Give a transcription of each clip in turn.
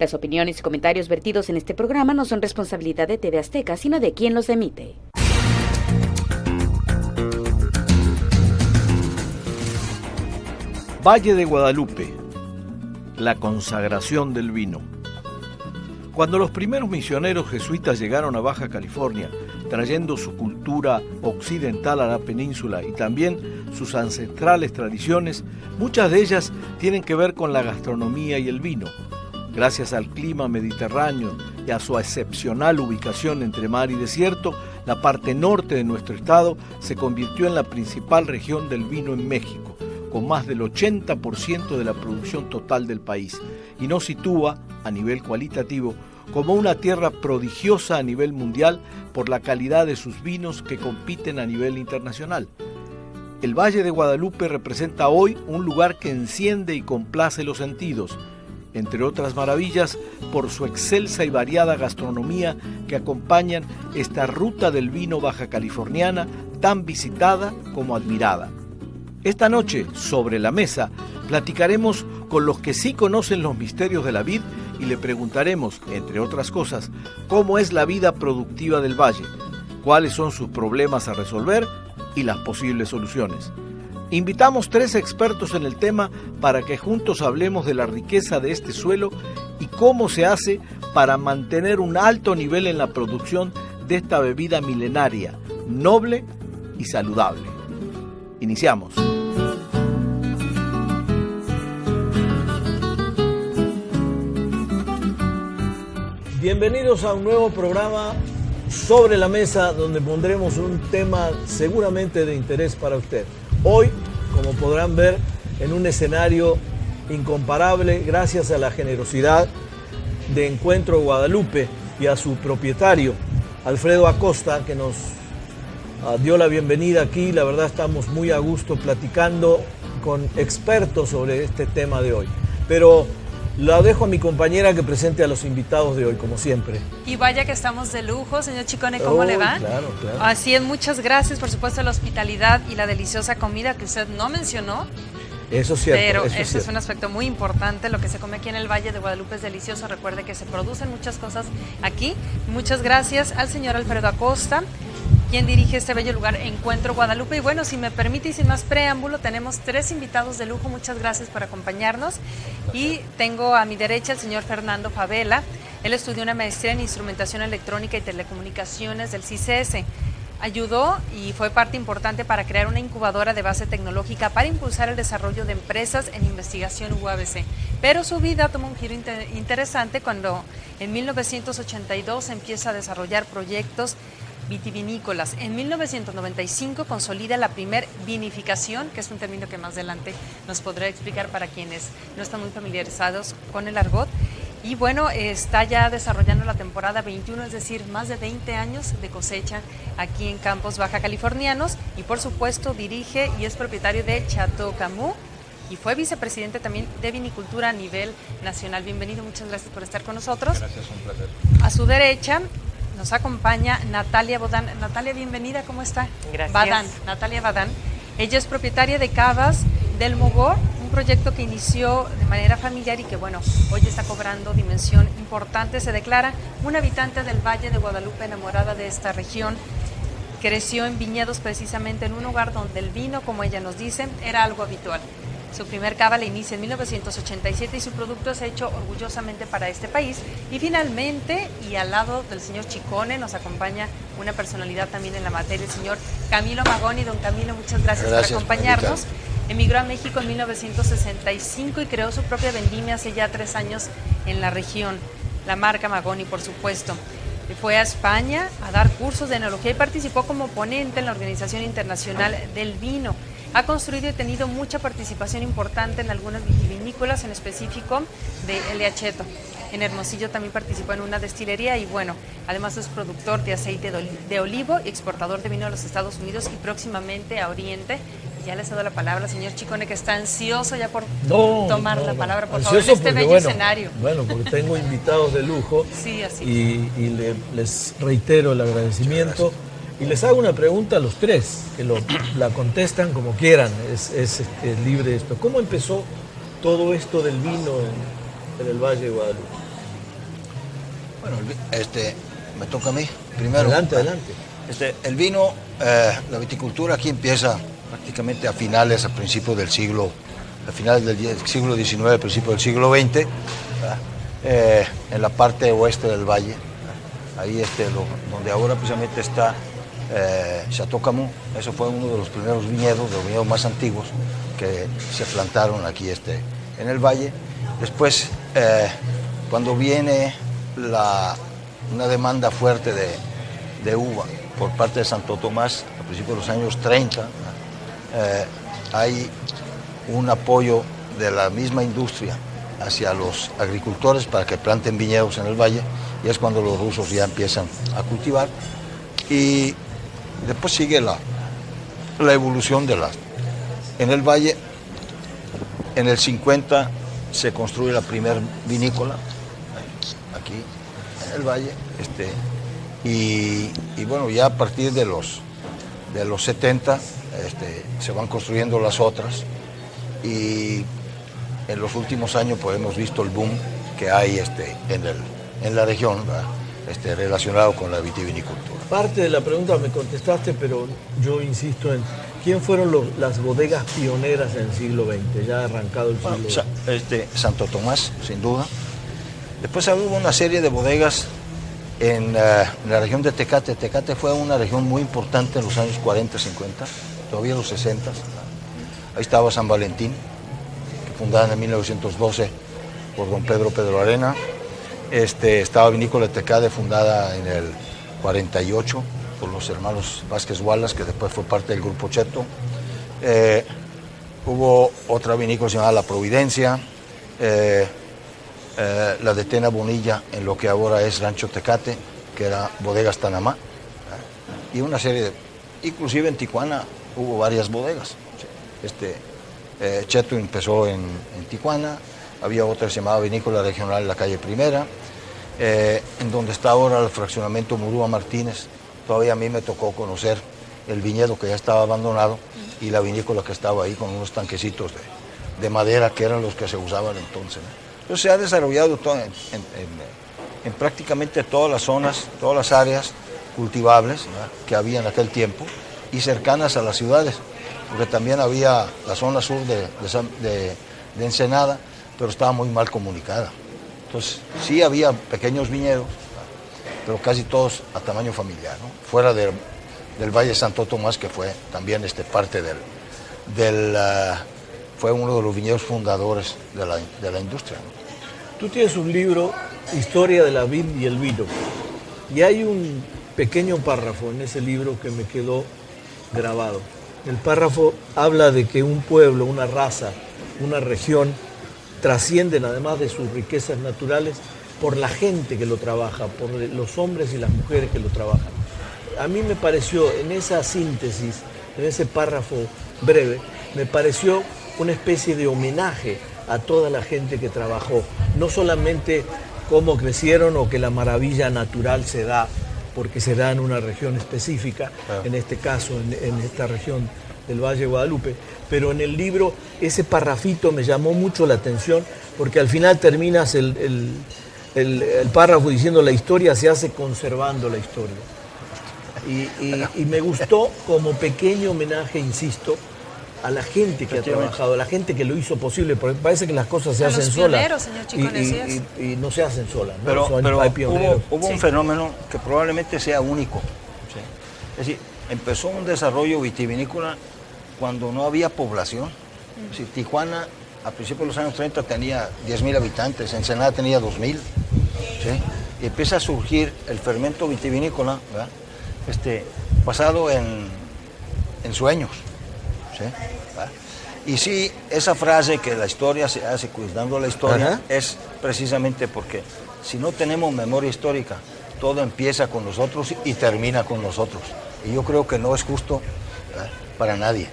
Las opiniones y comentarios vertidos en este programa no son responsabilidad de TV Azteca, sino de quien los emite. Valle de Guadalupe, la consagración del vino. Cuando los primeros misioneros jesuitas llegaron a Baja California, trayendo su cultura occidental a la península y también sus ancestrales tradiciones, muchas de ellas tienen que ver con la gastronomía y el vino. Gracias al clima mediterráneo y a su excepcional ubicación entre mar y desierto, la parte norte de nuestro estado se convirtió en la principal región del vino en México, con más del 80% de la producción total del país, y nos sitúa, a nivel cualitativo, como una tierra prodigiosa a nivel mundial por la calidad de sus vinos que compiten a nivel internacional. El Valle de Guadalupe representa hoy un lugar que enciende y complace los sentidos, entre otras maravillas, por su excelsa y variada gastronomía que acompañan esta ruta del vino baja californiana tan visitada como admirada. Esta noche, sobre la mesa, platicaremos con los que sí conocen los misterios de la vid y le preguntaremos, entre otras cosas, cómo es la vida productiva del valle, cuáles son sus problemas a resolver y las posibles soluciones. Invitamos 3 expertos en el tema para que juntos hablemos de la riqueza de este suelo y cómo se hace para mantener un alto nivel en la producción de esta bebida milenaria, noble y saludable. Iniciamos. Bienvenidos a un nuevo programa Sobre la Mesa, donde pondremos un tema seguramente de interés para usted. Hoy, como podrán ver, en un escenario incomparable gracias a la generosidad de Encuentro Guadalupe y a su propietario, Alfredo Acosta, que nos dio la bienvenida aquí. La verdad estamos muy a gusto platicando con expertos sobre este tema de hoy. Pero la dejo a mi compañera que presente a los invitados de hoy, como siempre. Y vaya que estamos de lujo, señor Chicone, ¿cómo le va? Claro. Así es, muchas gracias, por supuesto, a la hospitalidad y la deliciosa comida que usted no mencionó. Eso es cierto. Pero ese es un aspecto muy importante. Lo que se come aquí en el Valle de Guadalupe es delicioso. Recuerde que se producen muchas cosas aquí. Muchas gracias al señor Alfredo Acosta, quien dirige este bello lugar, Encuentro Guadalupe. Y bueno, si me permite y sin más preámbulo, tenemos 3 invitados de lujo. Muchas gracias por acompañarnos. Y tengo a mi derecha al señor Fernando Favela. Él estudió una maestría en Instrumentación Electrónica y Telecomunicaciones del CICES. Ayudó y fue parte importante para crear una incubadora de base tecnológica para impulsar el desarrollo de empresas en investigación UABC. Pero su vida toma un giro interesante cuando en 1982 empieza a desarrollar proyectos vitivinícolas. En 1995 consolida la primer vinificación, que es un término que más adelante nos podrá explicar para quienes no están muy familiarizados con el argot. Y bueno, está ya desarrollando la temporada 21, es decir, más de 20 años de cosecha aquí en campos baja californianos. Y por supuesto dirige y es propietario de Chateau Camus y fue vicepresidente también de vinicultura a nivel nacional. Bienvenido, muchas gracias por estar con nosotros. Gracias, un placer. A su derecha nos acompaña Natalia Badán. Natalia, bienvenida, ¿cómo está? Gracias. Natalia Badán. Ella es propietaria de Cavas del Mogor, un proyecto que inició de manera familiar y que, bueno, hoy está cobrando dimensión importante. Se declara una habitante del Valle de Guadalupe, enamorada de esta región. Creció en viñedos, precisamente en un lugar donde el vino, como ella nos dice, era algo habitual. Su primer cava la inicia en 1987 y su producto es hecho orgullosamente para este país. Y finalmente, y al lado del señor Chicone, nos acompaña una personalidad también en la materia, el señor Camilo Magoni. Don Camilo, muchas gracias por acompañarnos. Emigró a México en 1965 y creó su propia vendimia hace ya 3 años en la región, la marca Magoni, por supuesto. Fue a España a dar cursos de enología y participó como ponente en la Organización Internacional del Vino. Ha construido y tenido mucha participación importante en algunas vitivinícolas, en específico de El Acheto. En Hermosillo también participó en una destilería y bueno, además es productor de aceite de olivo y exportador de vino a los Estados Unidos y próximamente a Oriente. Ya les he dado la palabra al señor Chicone, que está ansioso ya por tomar la palabra, por favor, en este bello escenario. Bueno, porque tengo invitados de lujo. Sí, así y les reitero el agradecimiento. Y les hago una pregunta a los 3, que la contestan como quieran, es libre esto. ¿Cómo empezó todo esto del vino en el Valle de Guadalupe? Bueno, me toca a mí primero. Adelante. El vino, la viticultura aquí empieza prácticamente a principios del siglo, a finales del siglo XIX, principios del siglo XX, en la parte oeste del valle, ahí donde ahora precisamente está Chateau Camus. Eso fue uno de los primeros viñedos, de los viñedos más antiguos que se plantaron aquí en el valle. Después, cuando viene una demanda fuerte de uva por parte de Santo Tomás a principios de los años 30, hay un apoyo de la misma industria hacia los agricultores para que planten viñedos en el valle, y es cuando los rusos ya empiezan a cultivar. Y después sigue la evolución en el valle. En el 50 se construye la primer vinícola aquí en el valle, y bueno, ya a partir de los 70 se van construyendo las otras, y en los últimos años pues hemos visto el boom que hay en la región, relacionado con la vitivinicultura. Parte de la pregunta me contestaste, pero yo insisto en quién fueron las bodegas pioneras en el siglo XX, ya arrancado el siglo XX. Santo Tomás, sin duda. Después hubo una serie de bodegas en la región de Tecate. Tecate fue una región muy importante en los años 40, 50, todavía en los 60. Ahí estaba San Valentín, que fundada en 1912 por don Pedro Arena. Estaba Vinícola de Tecate, fundada en el 48 por los hermanos Vázquez Wallace, que después fue parte del Grupo Cheto. Hubo otra vinícola llamada La Providencia, la de Tena Bonilla, en lo que ahora es Rancho Tecate, que era Bodegas Tanamá, y una serie inclusive en Tijuana hubo varias bodegas. Cheto empezó en Tijuana, había otra que se llamaba Vinícola Regional en la calle Primera, en donde está ahora el fraccionamiento Murúa Martínez. Todavía a mí me tocó conocer el viñedo que ya estaba abandonado y la vinícola que estaba ahí con unos tanquecitos de madera que eran los que se usaban entonces, ¿no? Entonces se ha desarrollado en prácticamente todas las zonas, todas las áreas cultivables, ¿no?, que había en aquel tiempo y cercanas a las ciudades, porque también había la zona sur de Ensenada, pero estaba muy mal comunicada. Entonces sí había pequeños viñedos, pero casi todos a tamaño familiar, ¿no?, fuera del Valle de Santo Tomás, que fue también parte fue uno de los viñedos fundadores de la industria, ¿no? Tú tienes un libro, Historia de la vid y el vino, y hay un pequeño párrafo en ese libro que me quedó grabado. El párrafo habla de que un pueblo, una raza, una región trascienden, además de sus riquezas naturales, por la gente que lo trabaja, por los hombres y las mujeres que lo trabajan. A mí me pareció, en esa síntesis, en ese párrafo breve, me pareció una especie de homenaje a toda la gente que trabajó, no solamente cómo crecieron o que la maravilla natural se da, porque se da en una región específica, en este caso en esta región del Valle de Guadalupe, pero en el libro ese parrafito me llamó mucho la atención, porque al final terminas el párrafo diciendo la historia se hace conservando la historia. Y me gustó como pequeño homenaje, insisto, a la gente que ha trabajado, a la gente que lo hizo posible, porque parece que las cosas se hacen solas y no se hacen solas, ¿no? Pero hay pioneros. hubo un fenómeno que probablemente sea único, ¿sí? Es decir, empezó un desarrollo vitivinícola cuando no había población. Es decir, Tijuana a principios de los años 30 tenía 10,000 habitantes, Ensenada tenía 2,000, ¿sí? Y empieza a surgir el fermento vitivinícola, ¿verdad?, basado en sueños, ¿sí? Y sí, esa frase que la historia se hace cuidando la historia, es precisamente porque si no tenemos memoria histórica, todo empieza con nosotros y termina con nosotros. Y yo creo que no es justo, ¿verdad?, para nadie,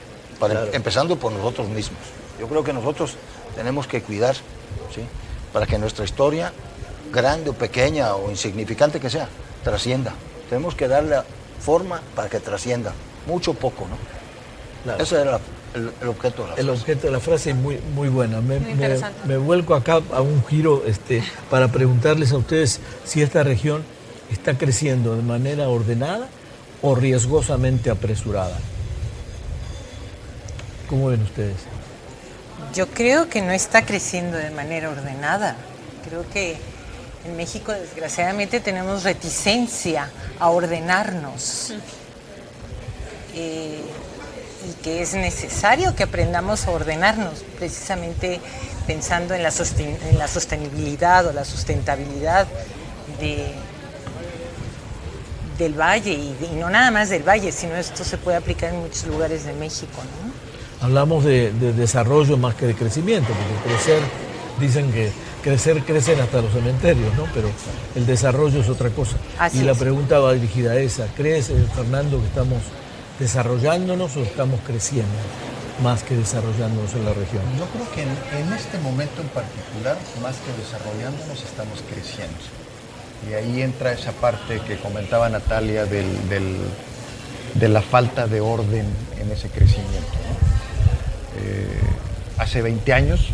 empezando por nosotros mismos. Yo creo que nosotros tenemos que cuidar, ¿sí?, para que nuestra historia, grande o pequeña o insignificante que sea, trascienda. Tenemos que darle forma para que trascienda, mucho o poco, ¿no? Esa era el objeto de la El frase. objeto de la frase es muy, muy buena. Muy interesante. Me vuelco acá a un giro para preguntarles a ustedes si esta región está creciendo de manera ordenada o riesgosamente apresurada. ¿Cómo ven ustedes? Yo creo que no está creciendo de manera ordenada. Creo que en México, desgraciadamente, tenemos reticencia a ordenarnos. Y que es necesario que aprendamos a ordenarnos, precisamente pensando en la sostenibilidad o la sustentabilidad del valle, y no nada más del valle, sino esto se puede aplicar en muchos lugares de México, ¿no? Hablamos de desarrollo más que de crecimiento, porque crecer, dicen que crecen hasta los cementerios, ¿no? Pero el desarrollo es otra cosa. Así y la es. pregunta va dirigida a esa. ¿Crees, Fernando, que estamos desarrollándonos o estamos creciendo más que desarrollándonos en la región? Yo creo que en este momento en particular, más que desarrollándonos, estamos creciendo. Y ahí entra esa parte que comentaba Natalia de la falta de orden en ese crecimiento, ¿no? Hace 20 años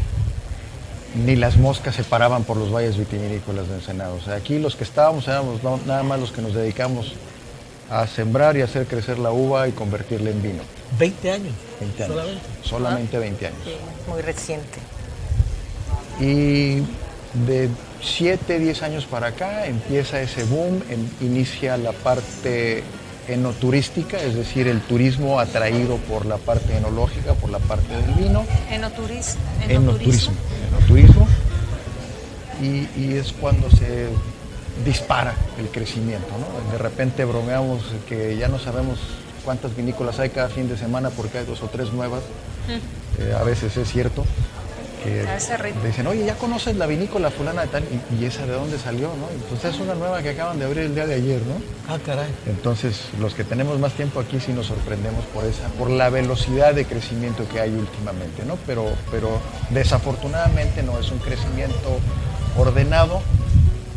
ni las moscas se paraban por los valles vitivinícolas de Ensenada. O sea, aquí los que estábamos éramos nada más los que nos dedicamos a sembrar y hacer crecer la uva y convertirla en vino. 20 años. 20 años. Solamente 20 años. Sí, muy reciente. Y de 7, 10 años para acá empieza ese boom, inicia la parte enoturística, es decir, el turismo atraído por la parte enológica, por la parte del vino. Enoturismo. Enoturismo. Y es cuando se dispara el crecimiento, ¿no? De repente bromeamos que ya no sabemos cuántas vinícolas hay cada fin de semana porque hay 2 o 3 nuevas. A veces es cierto que dicen, oye, ¿ya conoces la vinícola fulana de tal? ¿Y esa de dónde salió, no? Pues es una nueva que acaban de abrir el día de ayer, ¿no? Ah, caray. Entonces, los que tenemos más tiempo aquí sí nos sorprendemos por la velocidad de crecimiento que hay últimamente, ¿no? Pero desafortunadamente no es un crecimiento ordenado,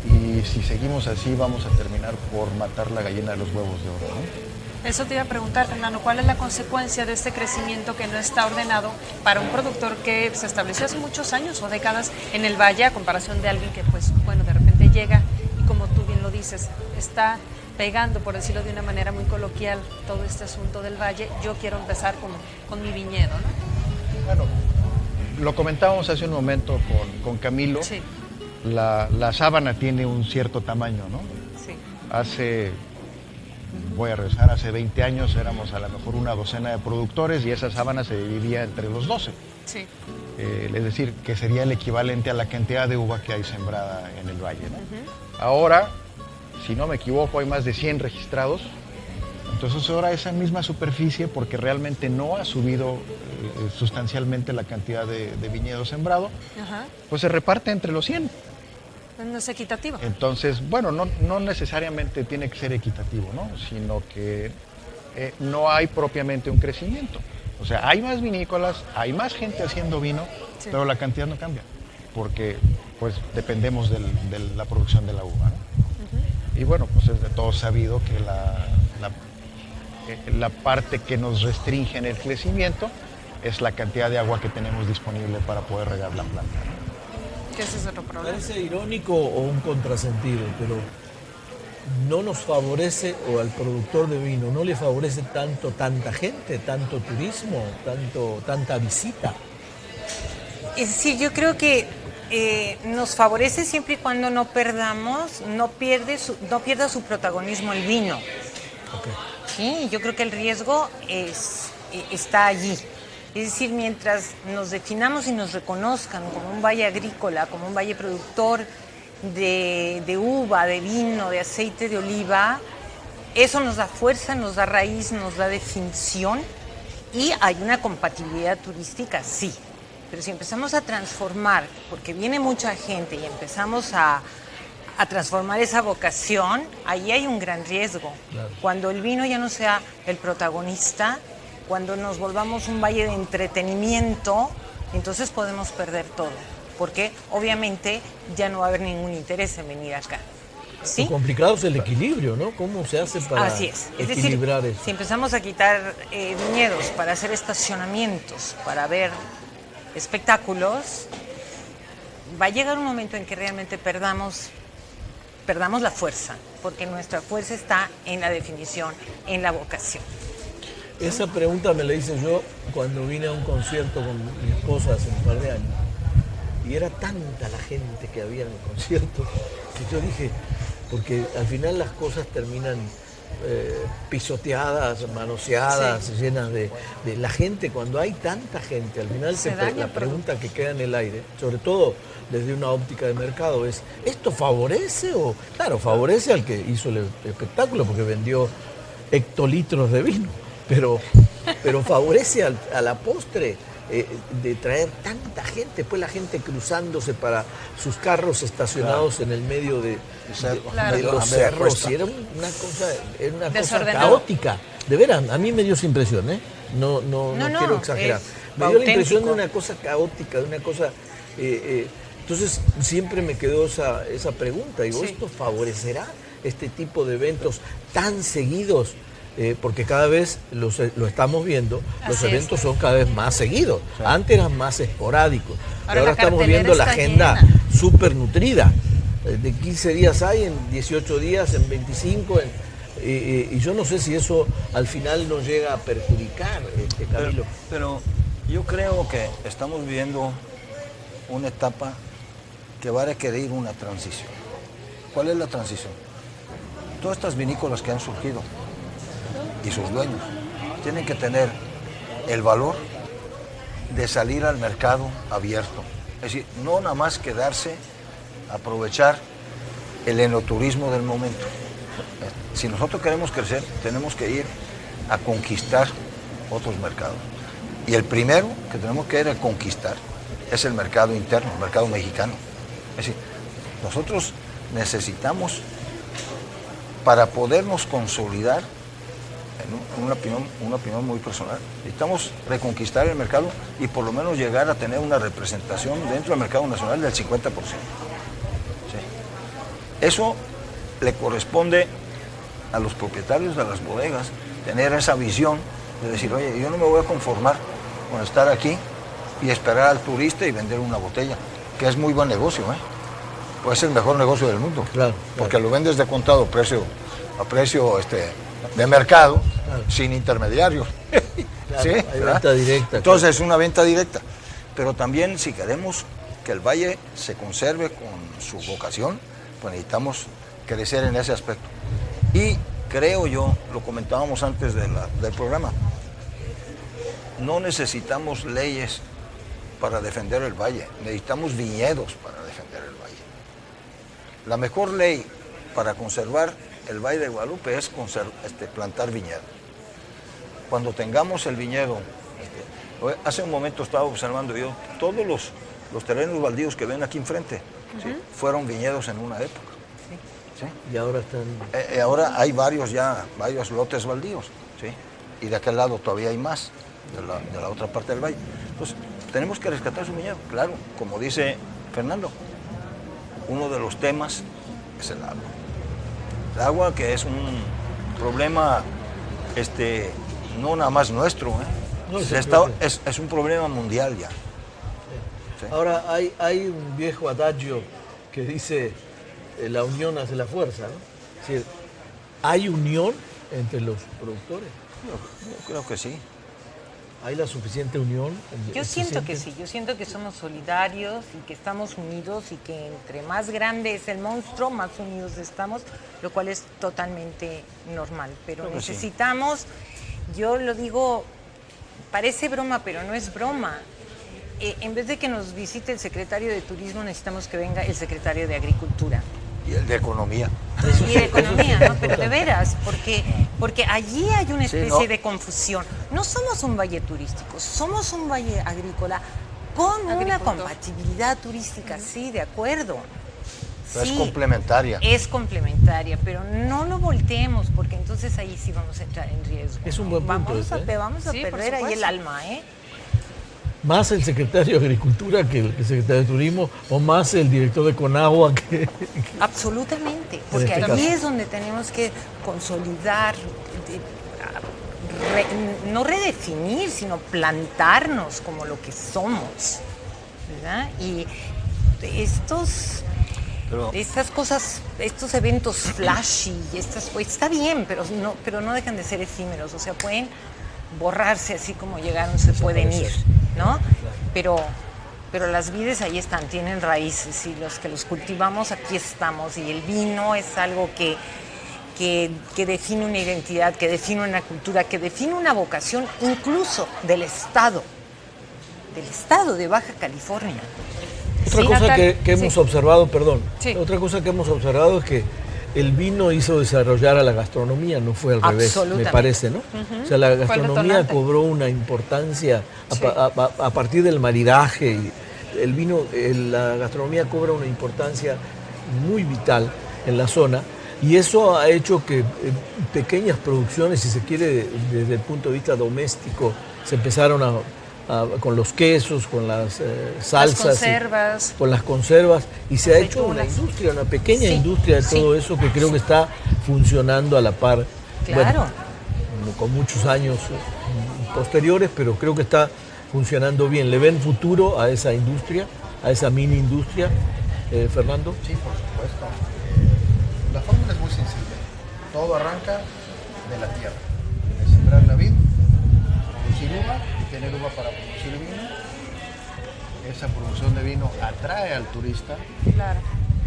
y si seguimos así vamos a terminar por matar la gallina de los huevos de oro, ¿no? Eso te iba a preguntar, Fernando, ¿cuál es la consecuencia de este crecimiento que no está ordenado para un productor que se estableció hace muchos años o décadas en el valle, a comparación de alguien que, pues, bueno, de repente llega y, como tú bien lo dices, está pegando, por decirlo de una manera muy coloquial, todo este asunto del valle? Yo quiero empezar con mi viñedo, ¿no? Bueno, lo comentábamos hace un momento con Camilo. Sí. La sábana tiene un cierto tamaño, ¿no? Sí. Voy a regresar, hace 20 años éramos a lo mejor una docena de productores y esa sábana se dividía entre los 12. Sí. Es decir, que sería el equivalente a la cantidad de uva que hay sembrada en el valle, ¿no? Ahora, si no me equivoco, hay más de 100 registrados. Entonces ahora esa misma superficie, porque realmente no ha subido sustancialmente la cantidad de viñedo sembrado, pues se reparte entre los 100. No es equitativo. Entonces, bueno, no necesariamente tiene que ser equitativo, ¿no? Sino que no hay propiamente un crecimiento. O sea, hay más vinícolas, hay más gente haciendo vino, sí, pero la cantidad no cambia, porque pues dependemos de la producción de la uva, ¿no? Y bueno, pues es de todo sabido que la parte que nos restringe en el crecimiento es la cantidad de agua que tenemos disponible para poder regar la planta, ¿no? Que ese es otro problema. Parece irónico o un contrasentido, pero no nos favorece, o al productor de vino no le favorece tanta gente, tanto turismo, tanta visita. Es decir, yo creo que nos favorece siempre y cuando no pierda su protagonismo el vino. Okay. Sí, yo creo que el riesgo está allí. Es decir, mientras nos definamos y nos reconozcan como un valle agrícola, como un valle productor de uva, de vino, de aceite de oliva, eso nos da fuerza, nos da raíz, nos da definición, y hay una compatibilidad turística, sí. Pero si empezamos a transformar, porque viene mucha gente y empezamos a transformar esa vocación, ahí hay un gran riesgo. Claro. Cuando el vino ya no sea el protagonista, cuando nos volvamos un valle de entretenimiento, entonces podemos perder todo, porque obviamente ya no va a haber ningún interés en venir acá. ¿sí? Lo complicado es el equilibrio, ¿no? ¿Cómo se hace para Así es equilibrar decir, eso? si empezamos a quitar viñedos para hacer estacionamientos, para ver espectáculos, va a llegar un momento en que realmente perdamos la fuerza, porque nuestra fuerza está en la definición, en la vocación. Esa pregunta me la hice yo cuando vine a un concierto con mi esposa hace un par de años. Y era tanta la gente que había en el concierto que yo dije, porque al final las cosas terminan pisoteadas, manoseadas, llenas de la gente. Cuando hay tanta gente, al final la pregunta que queda en el aire, sobre todo desde una óptica de mercado, es ¿esto favorece o...? Claro, favorece al que hizo el espectáculo porque vendió hectolitros de vino, pero favorece a la postre de traer tanta gente, después la gente cruzándose para sus carros estacionados en el medio de los cerros, y era una cosa caótica. De veras, a mí me dio esa impresión, ¿eh? No quiero exagerar. Me dio la impresión de una cosa caótica, de una cosa... entonces siempre me quedó esa pregunta. Digo, ¿esto favorecerá este tipo de eventos tan seguidos? Porque cada vez lo estamos viendo, los eventos son cada vez más seguidos. Sí. Antes eran más esporádicos. Ahora estamos viendo la agenda súper nutrida. De 15 días hay, en 18 días, en 25. Y yo no sé si eso al final nos llega a perjudicar, Camilo. Pero yo creo que estamos viviendo una etapa que va a requerir una transición. ¿Cuál es la transición? Todas estas vinícolas que han surgido y sus dueños tienen que tener el valor de salir al mercado abierto. Es decir, no nada más quedarse, aprovechar el enoturismo del momento. Si nosotros queremos crecer, tenemos que ir a conquistar otros mercados. Y el primero que tenemos que ir a conquistar es el mercado interno, el mercado mexicano. Es decir, nosotros necesitamos, para podernos consolidar, en una opinión muy personal, necesitamos reconquistar el mercado y por lo menos llegar a tener una representación dentro del mercado nacional del 50%. ¿Sí? Eso le corresponde a los propietarios de las bodegas, tener esa visión de decir, oye, yo no me voy a conformar con estar aquí y esperar al turista y vender una botella, que es muy buen negocio, ¿eh? Pues es el mejor negocio del mundo, claro. Porque lo vendes de contado a precio de mercado, claro, sin intermediarios. Claro, ¿sí? Hay venta directa. Entonces claro, es una venta directa. Pero también si queremos que el valle se conserve con su vocación, pues necesitamos crecer en ese aspecto. Y creo yo, lo comentábamos antes del programa, no necesitamos leyes para defender el valle, necesitamos viñedos para defender el valle. La mejor ley para conservar el Valle de Guadalupe es plantar viñedos. Cuando tengamos el viñedo, hace un momento estaba observando yo, todos los terrenos baldíos que ven aquí enfrente, ¿sí?, fueron viñedos en una época. ¿Sí? Y ahora están... ahora hay varios lotes baldíos, ¿sí? Y de aquel lado todavía hay más, de la otra parte del valle. Entonces, tenemos que rescatar su viñedo. Claro, como dice Fernando, uno de los temas es el agua. El agua, que es un problema no nada más nuestro, No, es un problema mundial ya. Sí. Ahora hay un viejo adagio que dice la unión hace la fuerza, ¿no? Es decir, ¿hay unión entre los productores? Yo creo que sí. ¿Hay la suficiente unión? Yo siento que sí, yo siento que somos solidarios y que estamos unidos y que entre más grande es el monstruo, más unidos estamos, lo cual es totalmente normal. Pero necesitamos, yo lo digo, parece broma, pero no es broma. En vez de que nos visite el secretario de Turismo, necesitamos que venga el secretario de Agricultura. Y el de Economía. Y de Economía, ¿no? Pero de veras, porque allí hay una especie de confusión. No somos un valle turístico, somos un valle agrícola con una compatibilidad turística, sí, de acuerdo. Sí, es complementaria. Es complementaria, pero no lo volteemos, porque entonces ahí sí vamos a entrar en riesgo. Es un buen punto. Vamos a perder ahí el alma, ¿eh? ¿Más el secretario de Agricultura que el secretario de Turismo o más el director de Conagua que... Absolutamente, porque este ahí caso. es donde tenemos que consolidar, no redefinir, sino plantarnos como lo que somos, ¿verdad? Y estas cosas, estos eventos flashy, está bien, pero no dejan de ser efímeros, o sea, pueden borrarse así como llegaron, se pueden ir, ¿no? Pero las vides ahí están, tienen raíces y los que los cultivamos aquí estamos, y el vino es algo que define una identidad, que define una cultura, que define una vocación incluso del Estado de Baja California. Otra Sí, cosa Natalia, que hemos sí. observado, perdón, Sí. otra cosa que hemos observado es que el vino hizo desarrollar a la gastronomía, no fue al revés, me Absolutamente. parece, ¿no? O sea, la el gastronomía detonante. cobró una importancia Sí. a partir del maridaje. Y el vino, la gastronomía cobra una importancia muy vital en la zona, y eso ha hecho que pequeñas producciones, si se quiere, desde el punto de vista doméstico, se empezaron con los quesos, con las salsas, conservas. con las conservas, y se ha hecho una Aceitunas. industria, una pequeña Sí, industria de sí. todo eso que creo que está funcionando a la par. Claro. Bueno, con muchos años posteriores, pero creo que está funcionando bien. ¿Le ven futuro a esa industria, a esa mini industria, Fernando? Sí, por supuesto. La fórmula es muy sencilla. Todo arranca de la tierra. De sembrar la vid, producir uva y tener uva para producir vino. Esa producción de vino atrae al turista Claro.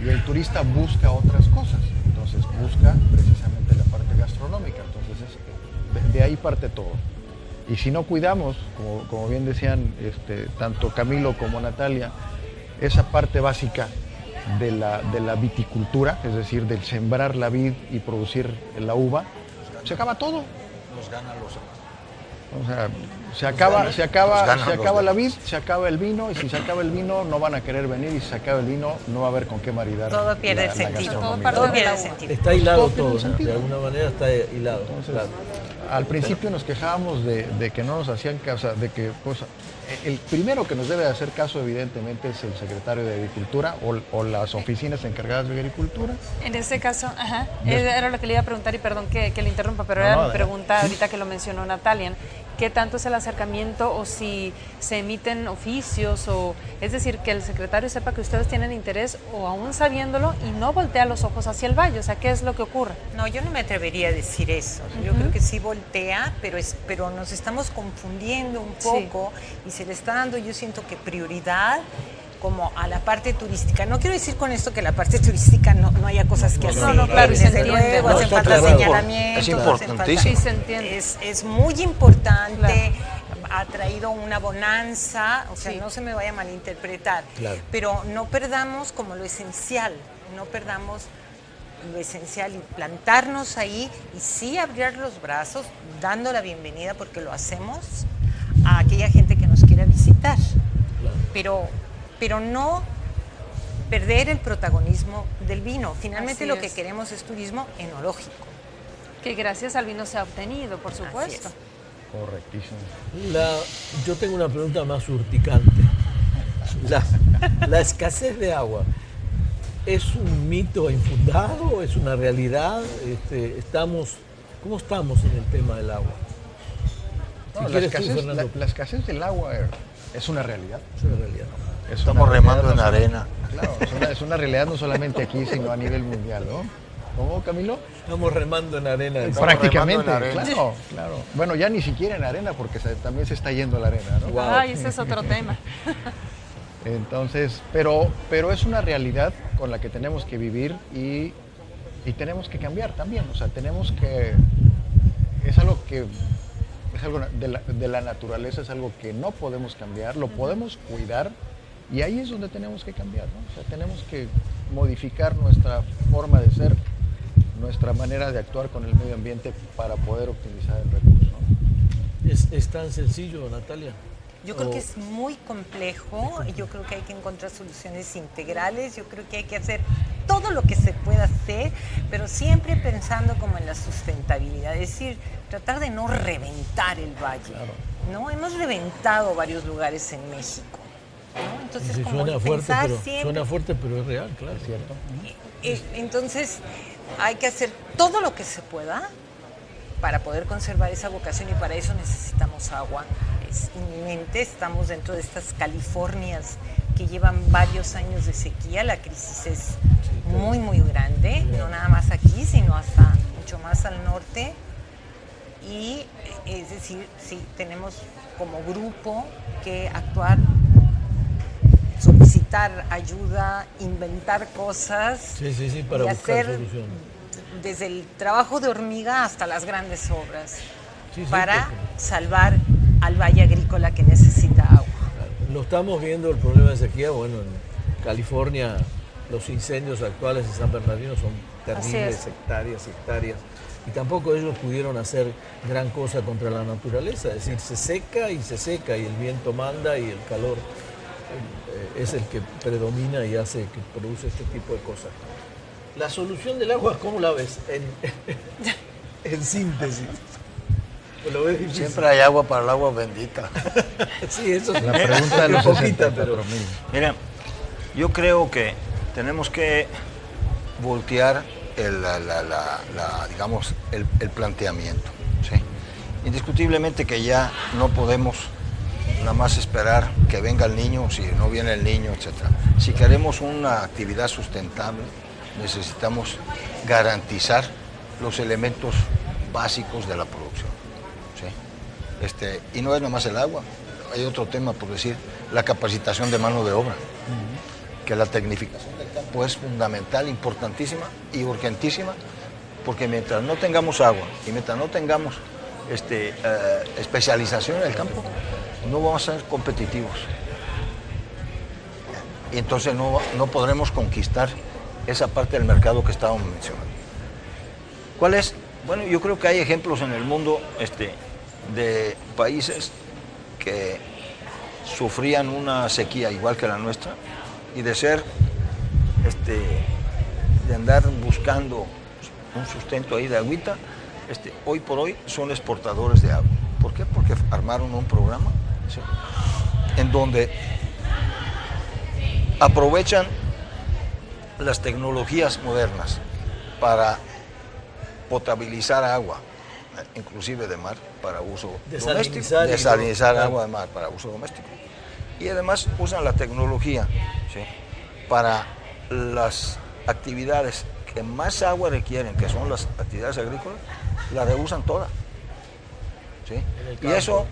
y el turista busca otras cosas. Entonces busca precisamente la parte gastronómica. Entonces de ahí parte todo. Y si no cuidamos, como bien decían tanto Camilo como Natalia, esa parte básica de la viticultura, es decir, del sembrar la vid y producir la uva, se acaba todo. Nos ganan los demás. O sea, se acaba la vid, se acaba el vino, y si se acaba el vino no van a querer venir, y si se acaba el vino no va a haber con qué maridar. Todo pierde el sentido. gastronomía. Todo pierde el sentido. Está hilado Todo tiene todo, un ¿no? sentido. De alguna manera está hilado. Entonces, claro. al principio nos quejábamos de que no nos hacían caso, de que pues, el primero que nos debe de hacer caso evidentemente es el secretario de Agricultura o las oficinas encargadas de Agricultura. En este caso, ajá, era lo que le iba a preguntar, y perdón que le interrumpa, pero No, era no, mi adelante. pregunta ahorita que lo mencionó Natalia. ¿Qué tanto es el acercamiento, o si se emiten oficios, o es decir, que el secretario sepa que ustedes tienen interés, o aún sabiéndolo, y no voltea los ojos hacia el valle? O sea, ¿qué es lo que ocurre? No, yo no me atrevería a decir eso. Yo creo que sí voltea, pero nos estamos confundiendo un poco y se le está dando, yo siento que prioridad como a la parte turística. No quiero decir con esto que la parte turística no haya cosas que hacer. no, claro, y se desde entiende. luego, No, hacen está falta aclarado. señalamientos. Es importantísimo. Sí, se entiende. Es muy importante, ha traído una bonanza, o sea, Sí. no se me vaya a malinterpretar, Claro. pero no perdamos como lo esencial, no perdamos lo esencial, y plantarnos ahí, y sí abrir los brazos, dando la bienvenida, porque lo hacemos, a aquella gente que nos quiera visitar, pero no perder el protagonismo del vino. Finalmente Así lo que es. queremos es turismo enológico. Que gracias al vino se ha obtenido, por supuesto. es. Correctísimo. Yo tengo una pregunta más urticante. La escasez de agua, ¿es un mito infundado? ¿Es una realidad? ¿Cómo estamos en el tema del agua? No, Si la, quieres tú, escasez, Fernando. la escasez del agua es una realidad. Es una realidad. Es Estamos una remando realidad, en no arena. Claro, es una realidad no solamente aquí, sino a nivel mundial, ¿no? ¿Cómo, Camilo? Estamos remando en arena. Estamos Prácticamente, remando en arena. claro. Bueno, ya ni siquiera en arena, porque también se está yendo la arena, ¿no? Wow. Ay, ese es otro tema. Entonces, pero es una realidad con la que tenemos que vivir y tenemos que cambiar también. O sea, tenemos que... Es algo de la naturaleza, es algo que no podemos cambiar, lo podemos cuidar, y ahí es donde tenemos que cambiar, ¿no? O sea, tenemos que modificar nuestra forma de ser, nuestra manera de actuar con el medio ambiente para poder optimizar el recurso, ¿no? ¿Es tan sencillo, Natalia? Yo creo que es muy complejo, y yo creo que hay que encontrar soluciones integrales, yo creo que hay que hacer todo lo que se pueda hacer, pero siempre pensando como en la sustentabilidad, es decir, tratar de no reventar el valle. Claro. ¿no? Hemos reventado varios lugares en México, ¿no? Entonces, Sí, como suena fuerte, pero es real, claro. ¿Es cierto? Entonces, hay que hacer todo lo que se pueda para poder conservar esa vocación y para eso necesitamos agua. Es inminente, estamos dentro de estas Californias que llevan varios años de sequía, la crisis es muy, muy grande, no nada más aquí, sino hasta mucho más al norte. Y es decir, sí, tenemos como grupo que actuar, solicitar ayuda, inventar cosas para y buscar hacer soluciones. desde el trabajo de hormiga hasta las grandes obras Sí, para porque salvar al valle agrícola que necesita agua. lo estamos viendo el problema de sequía, bueno, en California los incendios actuales de San Bernardino son terribles, hectáreas, y tampoco ellos pudieron hacer gran cosa contra la naturaleza, es decir, se seca y el viento manda y el calor es el que predomina y hace que produce este tipo de cosas. La solución del agua, ¿cómo la ves? En síntesis. ¿Lo ves difícil? Siempre hay agua para el agua bendita. Sí, eso es La pregunta de los poquita, pero 64,000. Mira, yo creo que tenemos que voltear digamos, el planteamiento. ¿Sí? Indiscutiblemente que ya no podemos nada más esperar que venga el niño, si no viene el niño, etc. Si queremos una actividad sustentable, necesitamos garantizar los elementos básicos de la producción. ¿Sí? Y no es nada más el agua, hay otro tema, por decir, la capacitación de mano de obra, que la tecnificación del campo es fundamental, importantísima y urgentísima, porque mientras no tengamos agua y mientras no tengamos especialización en el campo, no vamos a ser competitivos. Y entonces no podremos conquistar esa parte del mercado que estábamos mencionando. ¿Cuál es? Bueno, yo creo que hay ejemplos en el mundo de países que sufrían una sequía igual que la nuestra y de ser, de andar buscando un sustento ahí de agüita, hoy por hoy son exportadores de agua. ¿Por qué? Porque armaron un programa, ¿sí?, en donde aprovechan las tecnologías modernas para potabilizar agua, inclusive de mar, para uso doméstico, desalinizar agua de mar para uso doméstico. Y además usan la tecnología, ¿sí?, para las actividades que más agua requieren, que son las actividades agrícolas, la reusan toda. ¿Sí? Y eso,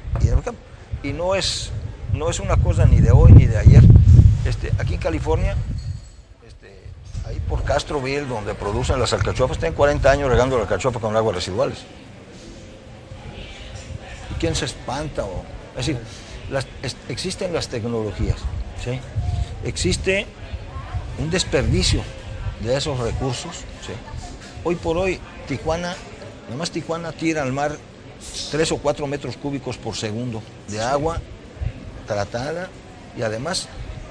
y no es una cosa ni de hoy ni de ayer. Aquí en California, ahí por Castroville, donde producen las alcachofas, tienen 40 años regando la alcachofa con aguas residuales. ¿Y quién se espanta? Es decir, existen las tecnologías, ¿sí? Existe un desperdicio de esos recursos, ¿sí? Hoy por hoy, Tijuana, nada más Tijuana tira al mar 3 o 4 metros cúbicos por segundo de agua tratada, y además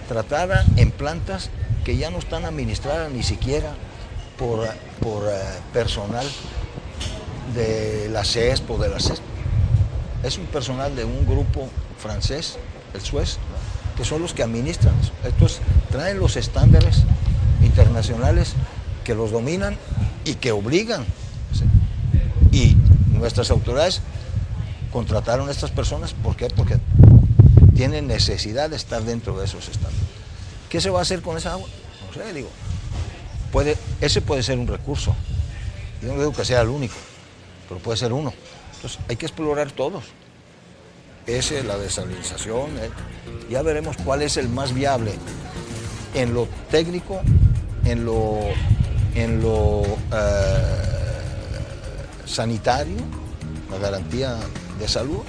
tratada en plantas que ya no están administradas ni siquiera por personal de la CESP o de la CESP. Es un personal de un grupo francés, el Suez, que son los que administran. Entonces traen los estándares internacionales que los dominan y que obligan. ¿Sí? Y nuestras autoridades contrataron a estas personas, ¿por qué? Porque tienen necesidad de estar dentro de esos estándares. ¿Qué se va a hacer con esa agua? No sé, digo, ese puede ser un recurso. Yo no digo que sea el único, pero puede ser uno. Entonces hay que explorar todos. La desalinización, ya veremos cuál es el más viable en lo técnico, en lo sanitario, la garantía de salud,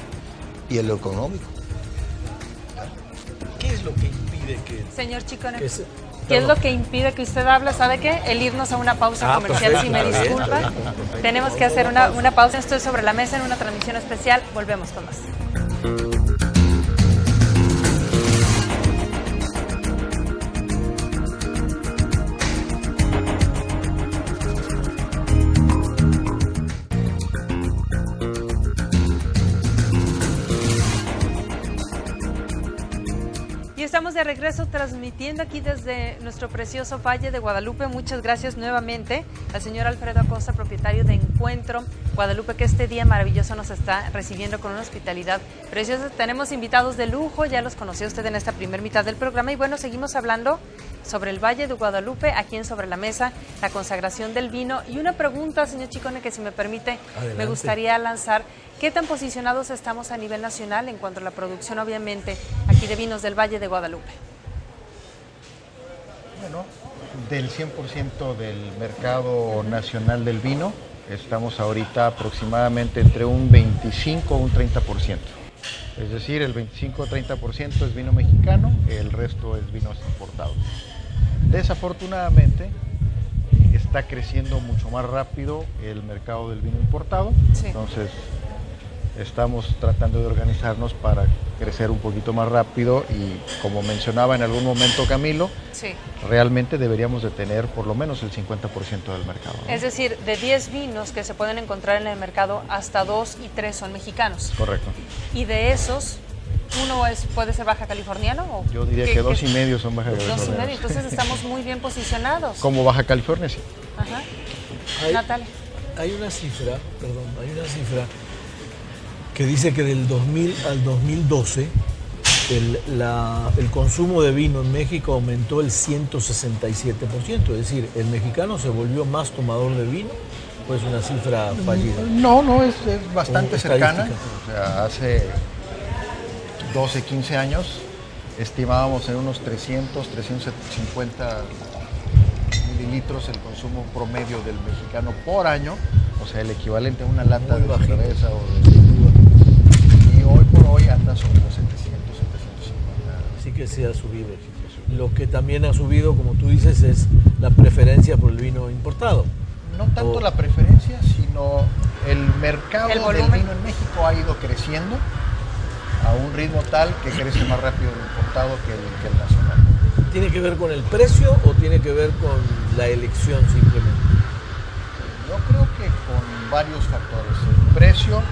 y en lo económico. ¿Qué es lo que impide que... Señor Chicone, que se- ¿qué es No, lo no. que impide que usted hable? ¿Sabe qué? El irnos a una pausa comercial, perfecto, si me está bien, disculpa. está bien, perfecto. Tenemos que hacer una pausa. Esto es Sobre la Mesa en una transmisión especial. Volvemos con más. Y estamos de regreso transmitiendo aquí desde nuestro precioso Valle de Guadalupe. Muchas gracias nuevamente al señor Alfredo Acosta, propietario de Encuentro Guadalupe, que este día maravilloso nos está recibiendo con una hospitalidad preciosa. Tenemos invitados de lujo, ya los conoció usted en esta primera mitad del programa. Y bueno, seguimos hablando sobre el Valle de Guadalupe, aquí en Sobre la Mesa, la consagración del vino. Y una pregunta, señor Chicone, que si me permite, adelante, me gustaría lanzar. ¿Qué tan posicionados estamos a nivel nacional en cuanto a la producción, obviamente, aquí de vinos del Valle de Guadalupe? Bueno, del 100% del mercado nacional del vino, estamos ahorita aproximadamente entre un 25 o un 30%. Es decir, el 25 o 30% es vino mexicano, el resto es vinos importados. Desafortunadamente, está creciendo mucho más rápido el mercado del vino importado, Sí. Entonces estamos tratando de organizarnos para crecer un poquito más rápido y, como mencionaba en algún momento Camilo, Sí. realmente deberíamos de tener por lo menos el 50% del mercado, ¿no? Es decir, de 10 vinos que se pueden encontrar en el mercado, hasta 2 y 3 son mexicanos. Correcto. Y de esos, uno puede ser baja californiano. ¿O Yo diría que 2,5 son Baja 2,5, California. entonces estamos muy bien posicionados. Como Baja California, sí. Ajá. Hay- Natalia. Hay una cifra que dice que del 2000 al 2012 el consumo de vino en México aumentó el 167%, es decir, el mexicano se volvió más tomador de vino, o es una cifra fallida. No, es bastante Como cercana. estadística. O sea, hace 12, 15 años estimábamos en unos 300, 350 mililitros el consumo promedio del mexicano por año, o sea, el equivalente a una lata Muy de bajito. cerveza o de y hoy por hoy anda sobre los 700, 750. Así que se ha subido. Lo que también ha subido, como tú dices, es la preferencia por el vino importado. No tanto O- la preferencia, sino el mercado El del volumen. vino en México ha ido creciendo a un ritmo tal que crece más rápido el importado que el nacional. ¿Tiene que ver con el precio o tiene que ver con la elección simplemente? Yo creo que con varios factores, el precio,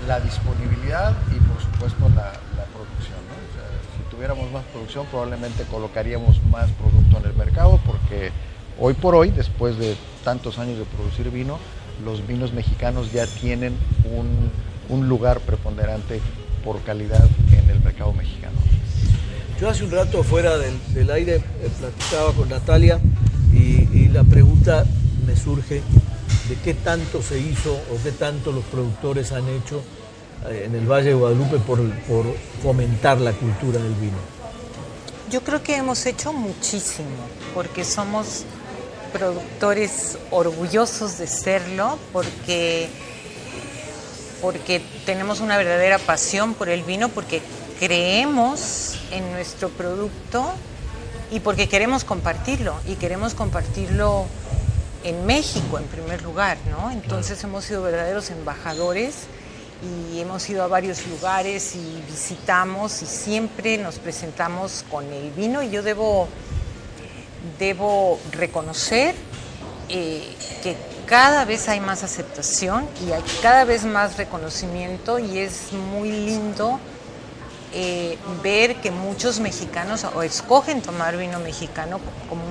la disponibilidad y por supuesto la producción, ¿no? O sea, si tuviéramos más producción probablemente colocaríamos más producto en el mercado, porque hoy por hoy, después de tantos años de producir vino, los vinos mexicanos ya tienen un lugar preponderante por calidad en el mercado mexicano. Yo hace un rato fuera del aire platicaba con Natalia y la pregunta me surge de qué tanto se hizo o qué tanto los productores han hecho en el Valle de Guadalupe por fomentar la cultura del vino. Yo creo que hemos hecho muchísimo, porque somos productores orgullosos de serlo, porque tenemos una verdadera pasión por el vino, porque creemos en nuestro producto y porque queremos compartirlo, y queremos compartirlo en México en primer lugar, ¿no? Entonces hemos sido verdaderos embajadores y hemos ido a varios lugares y visitamos y siempre nos presentamos con el vino, y yo debo reconocer que cada vez hay más aceptación y hay cada vez más reconocimiento, y es muy lindo ver que muchos mexicanos escogen tomar vino mexicano como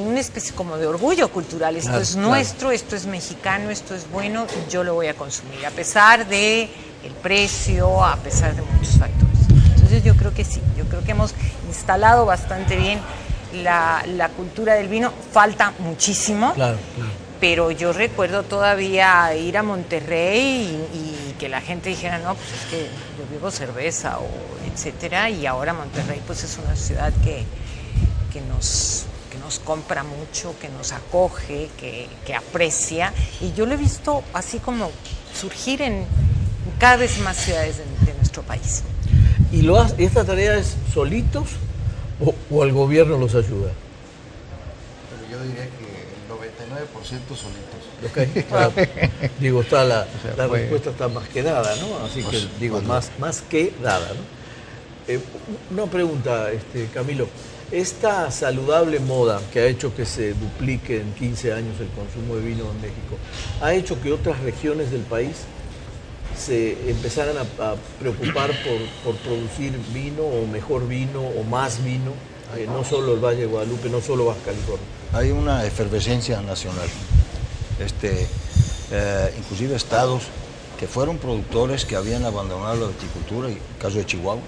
una especie como de orgullo cultural. Esto Claro, es claro. nuestro, esto es mexicano, esto es bueno, y yo lo voy a consumir, a pesar de el precio, a pesar de muchos factores. Entonces yo creo que sí, yo creo que hemos instalado bastante bien la cultura del vino. Falta muchísimo, Claro, claro. pero yo recuerdo todavía ir a Monterrey y que la gente dijera, no, pues es que yo bebo cerveza, o etcétera, y ahora Monterrey pues es una ciudad que nos compra mucho, que nos acoge, que aprecia, y yo lo he visto así como surgir en cada vez más ciudades de nuestro país. ¿Y esta tarea es solitos o el gobierno los ayuda? Pero yo diría que el 99% solitos. Ok, claro. Digo, está la sea, fue- respuesta está más que dada, ¿no? Así que digo, más que dada, ¿no? Una pregunta, Camilo. Esta saludable moda que ha hecho que se duplique en 15 años el consumo de vino en México, ¿ha hecho que otras regiones del país se empezaran a preocupar por producir vino o mejor vino o más vino, no solo el Valle de Guadalupe, no solo Baja California. Hay una efervescencia nacional. Inclusive estados que fueron productores que habían abandonado la viticultura, el caso de Chihuahua,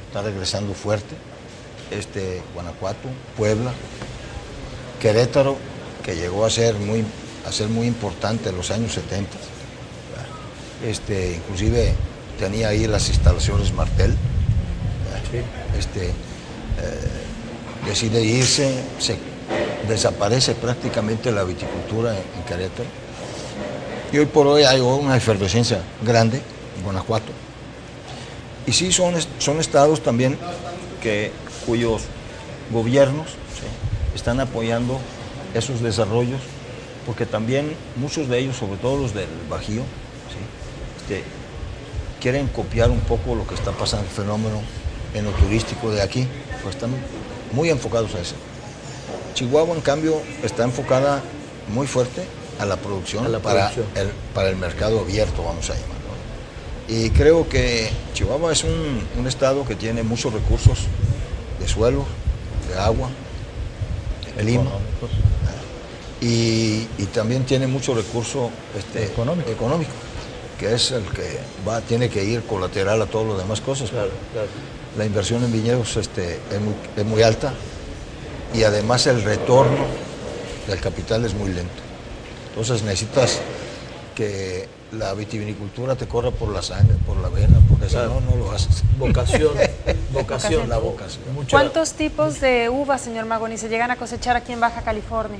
está regresando fuerte, Guanajuato, Puebla, Querétaro, que llegó a ser muy importante en los años 70. Inclusive tenía ahí las instalaciones Martel. Decide irse, desaparece prácticamente la viticultura en Querétaro. Y hoy por hoy hay una efervescencia grande en Guanajuato. Y sí, son estados también cuyos gobiernos, ¿sí?, están apoyando esos desarrollos, porque también muchos de ellos, sobre todo los del Bajío, ¿sí?, quieren copiar un poco lo que está pasando, el fenómeno enoturístico de aquí, pues están muy enfocados a eso. Chihuahua, en cambio, está enfocada muy fuerte a la producción, para el mercado abierto, vamos a llamarlo. Y creo que Chihuahua es un estado que tiene muchos recursos de suelo, de agua, de clima, y también tiene mucho recurso económico, que es el que tiene que ir colateral a todas las demás cosas. Claro. La inversión en viñedos es muy alta, y además el retorno del capital es muy lento. Entonces necesitas que la vitivinicultura te corra por la sangre, por la vena, porque si no, no lo haces. Vocación. La vocación. ¿Cuántos tipos de uvas, señor Magoni, se llegan a cosechar aquí en Baja California?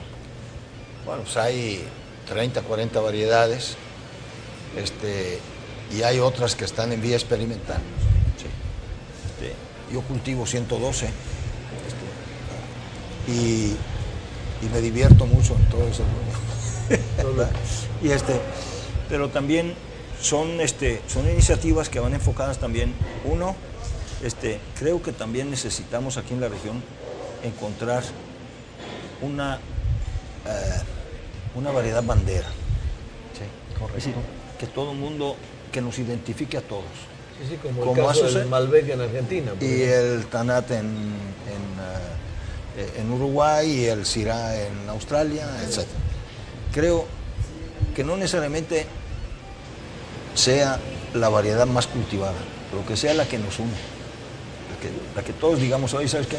Bueno, pues hay 30, 40 variedades, y hay otras que están en vía experimental. Sí. Yo cultivo 112, y me divierto mucho en todo eso. Pero también son iniciativas que van enfocadas también. Uno, creo que también necesitamos aquí en la región encontrar una variedad bandera. ¿Sí? Correcto. Es decir, que todo el mundo, que nos identifique a todos. Sí, como el caso del Malbec en Argentina. Y el Tanat en Uruguay, y el Syrah en Australia, etc. Creo que no necesariamente sea la variedad más cultivada, pero que sea la que nos une, la que todos digamos, oye, ¿sabes qué?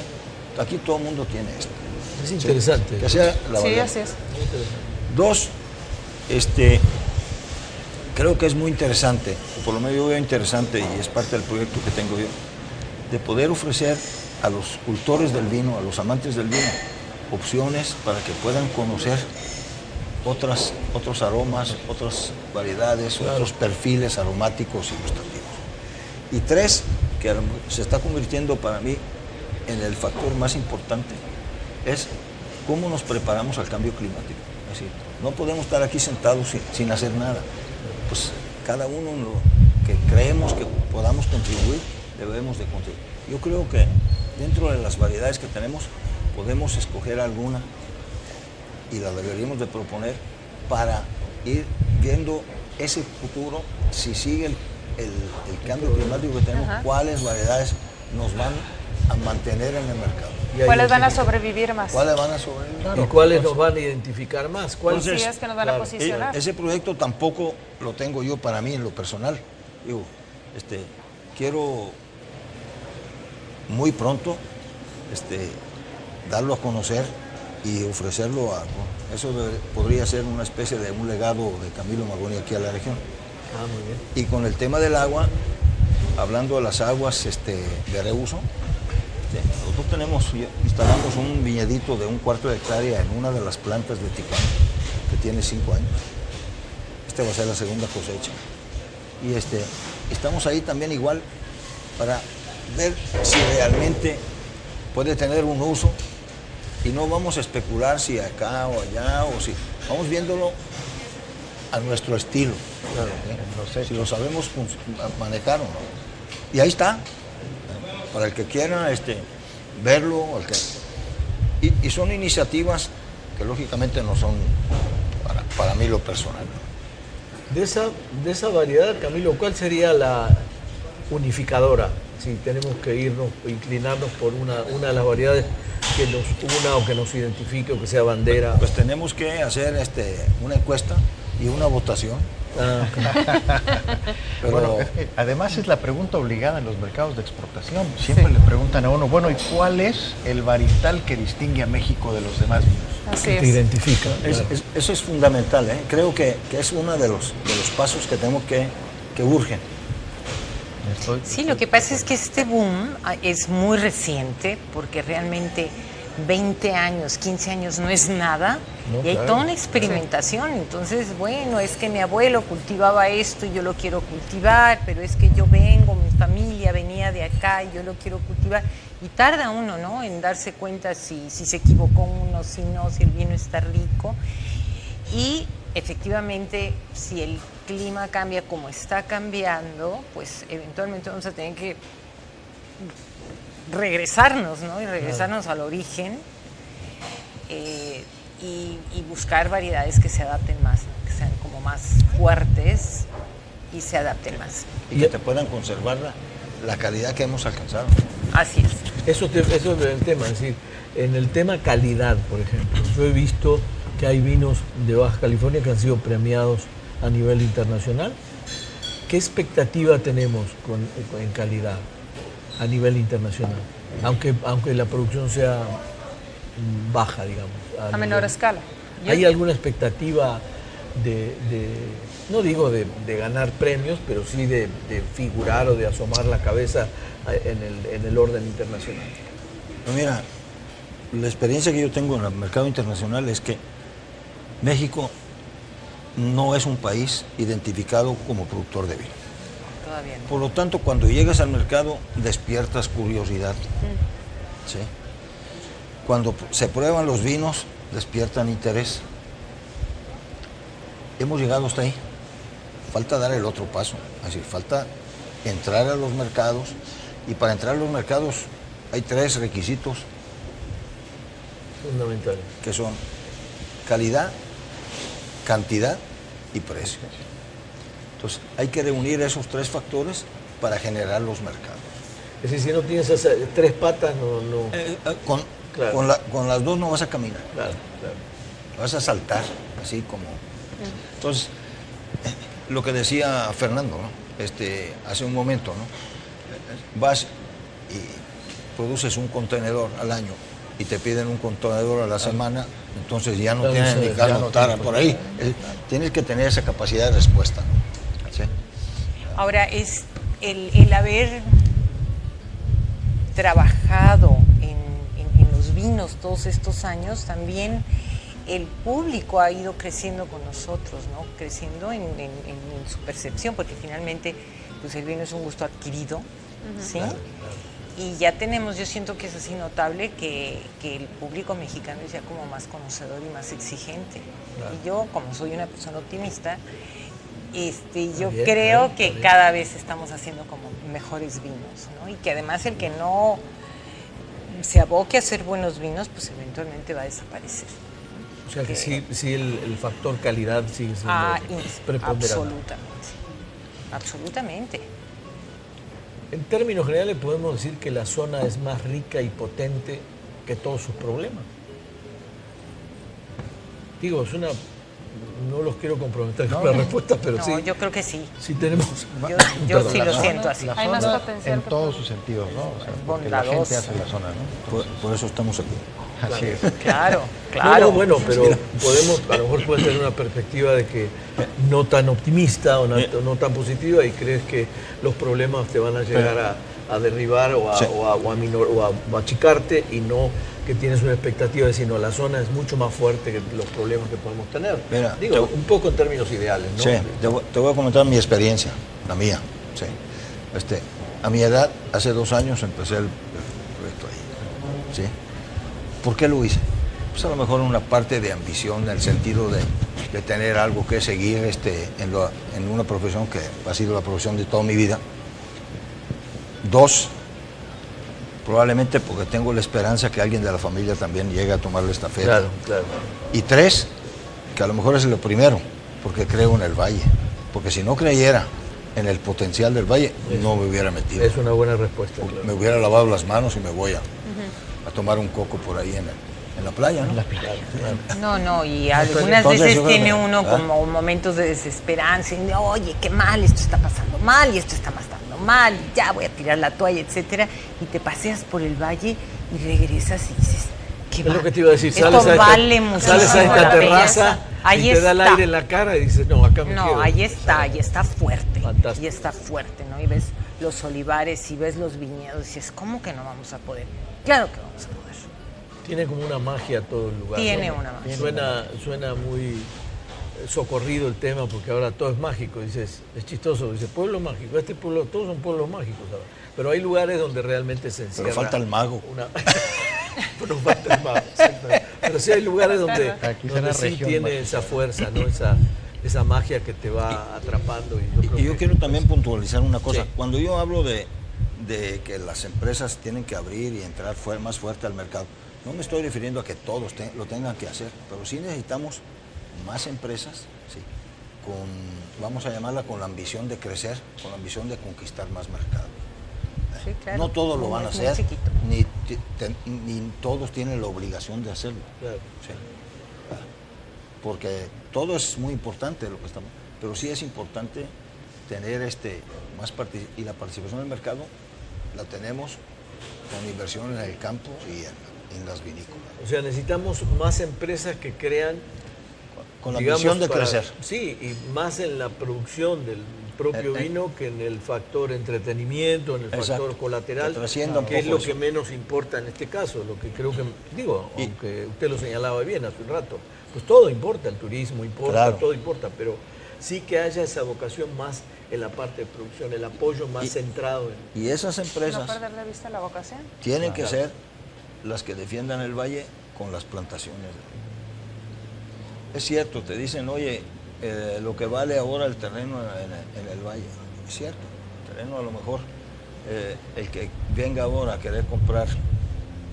Aquí todo el mundo tiene esto. Es interesante. Sí, que sea la variedad. Sí, así es. Dos, creo que es muy interesante, o por lo menos yo veo interesante, y es parte del proyecto que tengo yo, de poder ofrecer a los cultores del vino, a los amantes del vino, opciones para que puedan conocer otros aromas, otras variedades, otros perfiles aromáticos y gustativos. Y tres, que se está convirtiendo para mí en el factor más importante, es cómo nos preparamos al cambio climático. Es decir, no podemos estar aquí sentados sin hacer nada. Pues cada uno en lo que creemos que podamos contribuir, debemos de contribuir. Yo creo que dentro de las variedades que tenemos, podemos escoger alguna y la deberíamos de proponer para ir viendo ese futuro, si sigue el cambio climático que tenemos, cuáles variedades nos van a mantener en el mercado. ¿Cuáles van a sobrevivir más? ¿Cuáles van a sobrevivir? ¿Y cuáles nos van a identificar más? ¿Cuáles sí es que nos van a posicionar? Ese proyecto tampoco lo tengo yo para mí en lo personal. Digo, quiero muy pronto darlo a conocer y ofrecerlo a... Eso podría ser una especie de un legado de Camilo Magoni aquí a la región. Muy bien. Y con el tema del agua, hablando de las aguas de reuso, nosotros instalamos un viñedito de 1/4 de hectárea en una de las plantas de Tijuana, que tiene 5 años. Va a ser la segunda cosecha. Y estamos ahí también igual para ver si realmente puede tener un uso, y no vamos a especular si acá o allá, o si vamos viéndolo a nuestro estilo, claro, si lo sabemos manejar o no. Y ahí está, para el que quiera verlo, y son iniciativas que lógicamente no son para mí lo personal, ¿no? De esa variedad, Camilo, ¿cuál sería la unificadora? Si tenemos que inclinarnos por una de las variedades que nos una o que nos identifique o que sea bandera. Pues tenemos que hacer una encuesta y una votación. Pero bueno, además es la pregunta obligada en los mercados de exportación. Siempre le preguntan a uno, bueno, ¿y cuál es el varietal que distingue a México de los demás vinos? Así Que te es. identifica. Eso es fundamental, ¿eh? Creo que es uno de los pasos que tenemos que urgen. Sí, lo que pasa es que este boom es muy reciente, porque realmente 20 años, 15 años no es nada, No, y hay claro. toda una experimentación. Entonces, bueno, es que mi abuelo cultivaba esto y yo lo quiero cultivar, pero es que yo vengo, mi familia venía de acá y yo lo quiero cultivar. Y tarda uno, ¿no?, en darse cuenta si se equivocó uno, si no, si el vino está rico. Y efectivamente, si el clima cambia como está cambiando, pues eventualmente vamos a tener que regresarnos, ¿no? Y regresarnos al origen y buscar variedades que se adapten más, ¿no?, que sean como más fuertes y se adapten más. Y que te puedan conservar la calidad que hemos alcanzado. Así es. Eso es el tema, es decir, en el tema calidad, por ejemplo, yo he visto que hay vinos de Baja California que han sido premiados a nivel internacional. ¿Qué expectativa tenemos en calidad a nivel internacional? Aunque la producción sea baja, digamos. A menor escala. ¿Hay alguna expectativa no digo de ganar premios, pero sí de figurar o de asomar la cabeza en el orden internacional? Pero mira, la experiencia que yo tengo en el mercado internacional es que México no es un país identificado como productor de vino. Todavía no. Por lo tanto, cuando llegas al mercado, despiertas curiosidad. ¿Sí? Cuando se prueban los vinos, despiertan interés. Hemos llegado hasta ahí. Falta dar el otro paso. Es decir, falta entrar a los mercados. Y para entrar a los mercados hay 3 requisitos Fundamental. que son calidad, cantidad y precio. Entonces, hay que reunir esos 3 factores para generar los mercados. Es decir, si no tienes esas 3 patas, no. Claro. Con las 2 no vas a caminar, Claro, claro. vas a saltar, así como... Entonces, lo que decía Fernando, ¿no? Hace un momento, ¿no? Vas y produces un contenedor al año y te piden un contenedor a la semana, entonces ya no Claro, tienes ni ya que no anotar tienes por ahí. Tienes que tener esa capacidad de respuesta, ¿no? ¿Sí? Ahora, es el haber trabajado en los vinos todos estos años, también el público ha ido creciendo con nosotros, ¿no? Creciendo en su percepción, porque finalmente pues el vino es un gusto adquirido, ¿sí? Claro. Y ya tenemos, yo siento que es así notable que el público mexicano es ya como más conocedor y más exigente. Claro. Y yo, como soy una persona optimista, yo Bien, creo está que bien. cada vez estamos haciendo como mejores vinos, ¿no? Y que además el que no se aboque a hacer buenos vinos, pues eventualmente va a desaparecer. O sea que sí el factor calidad sigue siendo preponderante. Absolutamente. Absolutamente. En términos generales podemos decir que la zona es más rica y potente que todos sus problemas. Digo, no los quiero comprometer con la respuesta, pero No, sí. yo creo que sí. Sí tenemos. Yo Perdón, sí la lo zona- siento así. Hay más zona potencial en que todos todo. sus sentidos, ¿no? O sea, porque la Bondadosa. gente hace la zona, ¿no? Por eso estamos aquí. Así es. Claro, claro. No, bueno, pero podemos, a lo mejor puedes tener una perspectiva de que no tan optimista o no tan positiva y crees que los problemas te van a llegar a derribar o a achicarte y no que tienes una expectativa de decir, no, la zona es mucho más fuerte que los problemas que podemos tener. Mira, Digo, un poco en términos ideales, ¿no? Sí, te voy a comentar mi experiencia, la mía. Sí. A mi edad, hace 2 años empecé el proyecto ahí. ¿Sí? ¿Por qué lo hice? Pues a lo mejor una parte de ambición, en el sentido de tener algo que seguir en una profesión que ha sido la profesión de toda mi vida. 2, probablemente porque tengo la esperanza que alguien de la familia también llegue a tomar la estafeta. Claro. Y 3, que a lo mejor es lo primero, porque creo en el valle. Porque si no creyera en el potencial del valle, no me hubiera metido. Es una buena respuesta. Claro. Me hubiera lavado las manos y me voy a tomar un coco por ahí en la playa, ¿no? En la playa. No, y algunas Entonces, veces yo creo tiene que- uno como momentos de desesperanza, y de, oye, qué mal, esto está pasando mal, y esto está pasando mal, y ya voy a tirar la toalla, etcétera, y te paseas por el valle y regresas y dices, ¿qué Es va? lo que te iba a decir, Esto sales a vale esta muchísimo la terraza pena. Ahí y te da el está. aire en la cara y dices, no, acá me quedo. No, ahí está fuerte. Fantástico. Y está fuerte, ¿no? Y ves los olivares y ves los viñedos y dices, ¿cómo que no vamos a poder? Claro que vamos a poder. Tiene como una magia todo el lugar. Tiene ¿no? una magia. Suena muy socorrido el tema porque ahora todo es mágico. Dices, es chistoso, dice pueblo mágico. Este pueblo, todos son pueblos mágicos ahora. Pero hay lugares donde realmente se encierra. Pero falta el mago. Pero falta el mago, exactamente. Pero sí hay lugares donde, Aquí donde será sí región tiene mágica. esa fuerza, ¿no? Esa magia que te va atrapando. Y yo quiero también puntualizar una cosa. Sí. Cuando yo hablo de que las empresas tienen que abrir y entrar más fuerte al mercado, no me estoy refiriendo a que todos lo tengan que hacer, pero sí necesitamos más empresas, sí, vamos a llamarla con la ambición de crecer, con la ambición de conquistar más mercado. Sí, claro. No todos lo van a Es muy hacer, chiquito. ni todos tienen la obligación de hacerlo. Claro. Sí. Porque todo es muy importante lo que estamos, pero sí es importante tener y la participación del mercado la tenemos con inversión en el campo y en las vinícolas. O sea, necesitamos más empresas que crean, Con la digamos, ambición de para- crecer. Sí, y más en la producción del propio vino que en el factor entretenimiento, en el Exacto. factor colateral, Que trascienda un que es poco lo que eso. menos importa en este caso, lo que creo que, aunque usted lo señalaba bien hace un rato, pues todo importa, el turismo importa, Claro. todo importa, pero sí que haya esa vocación más en la parte de producción, el apoyo más centrado en... Y esas No empresas perder de vista la vocación. tienen que ser las que defiendan el valle con las plantaciones. Es cierto, te dicen, oye, lo que vale ahora el terreno en el valle. Es cierto, el terreno a lo mejor, el que venga ahora a querer comprar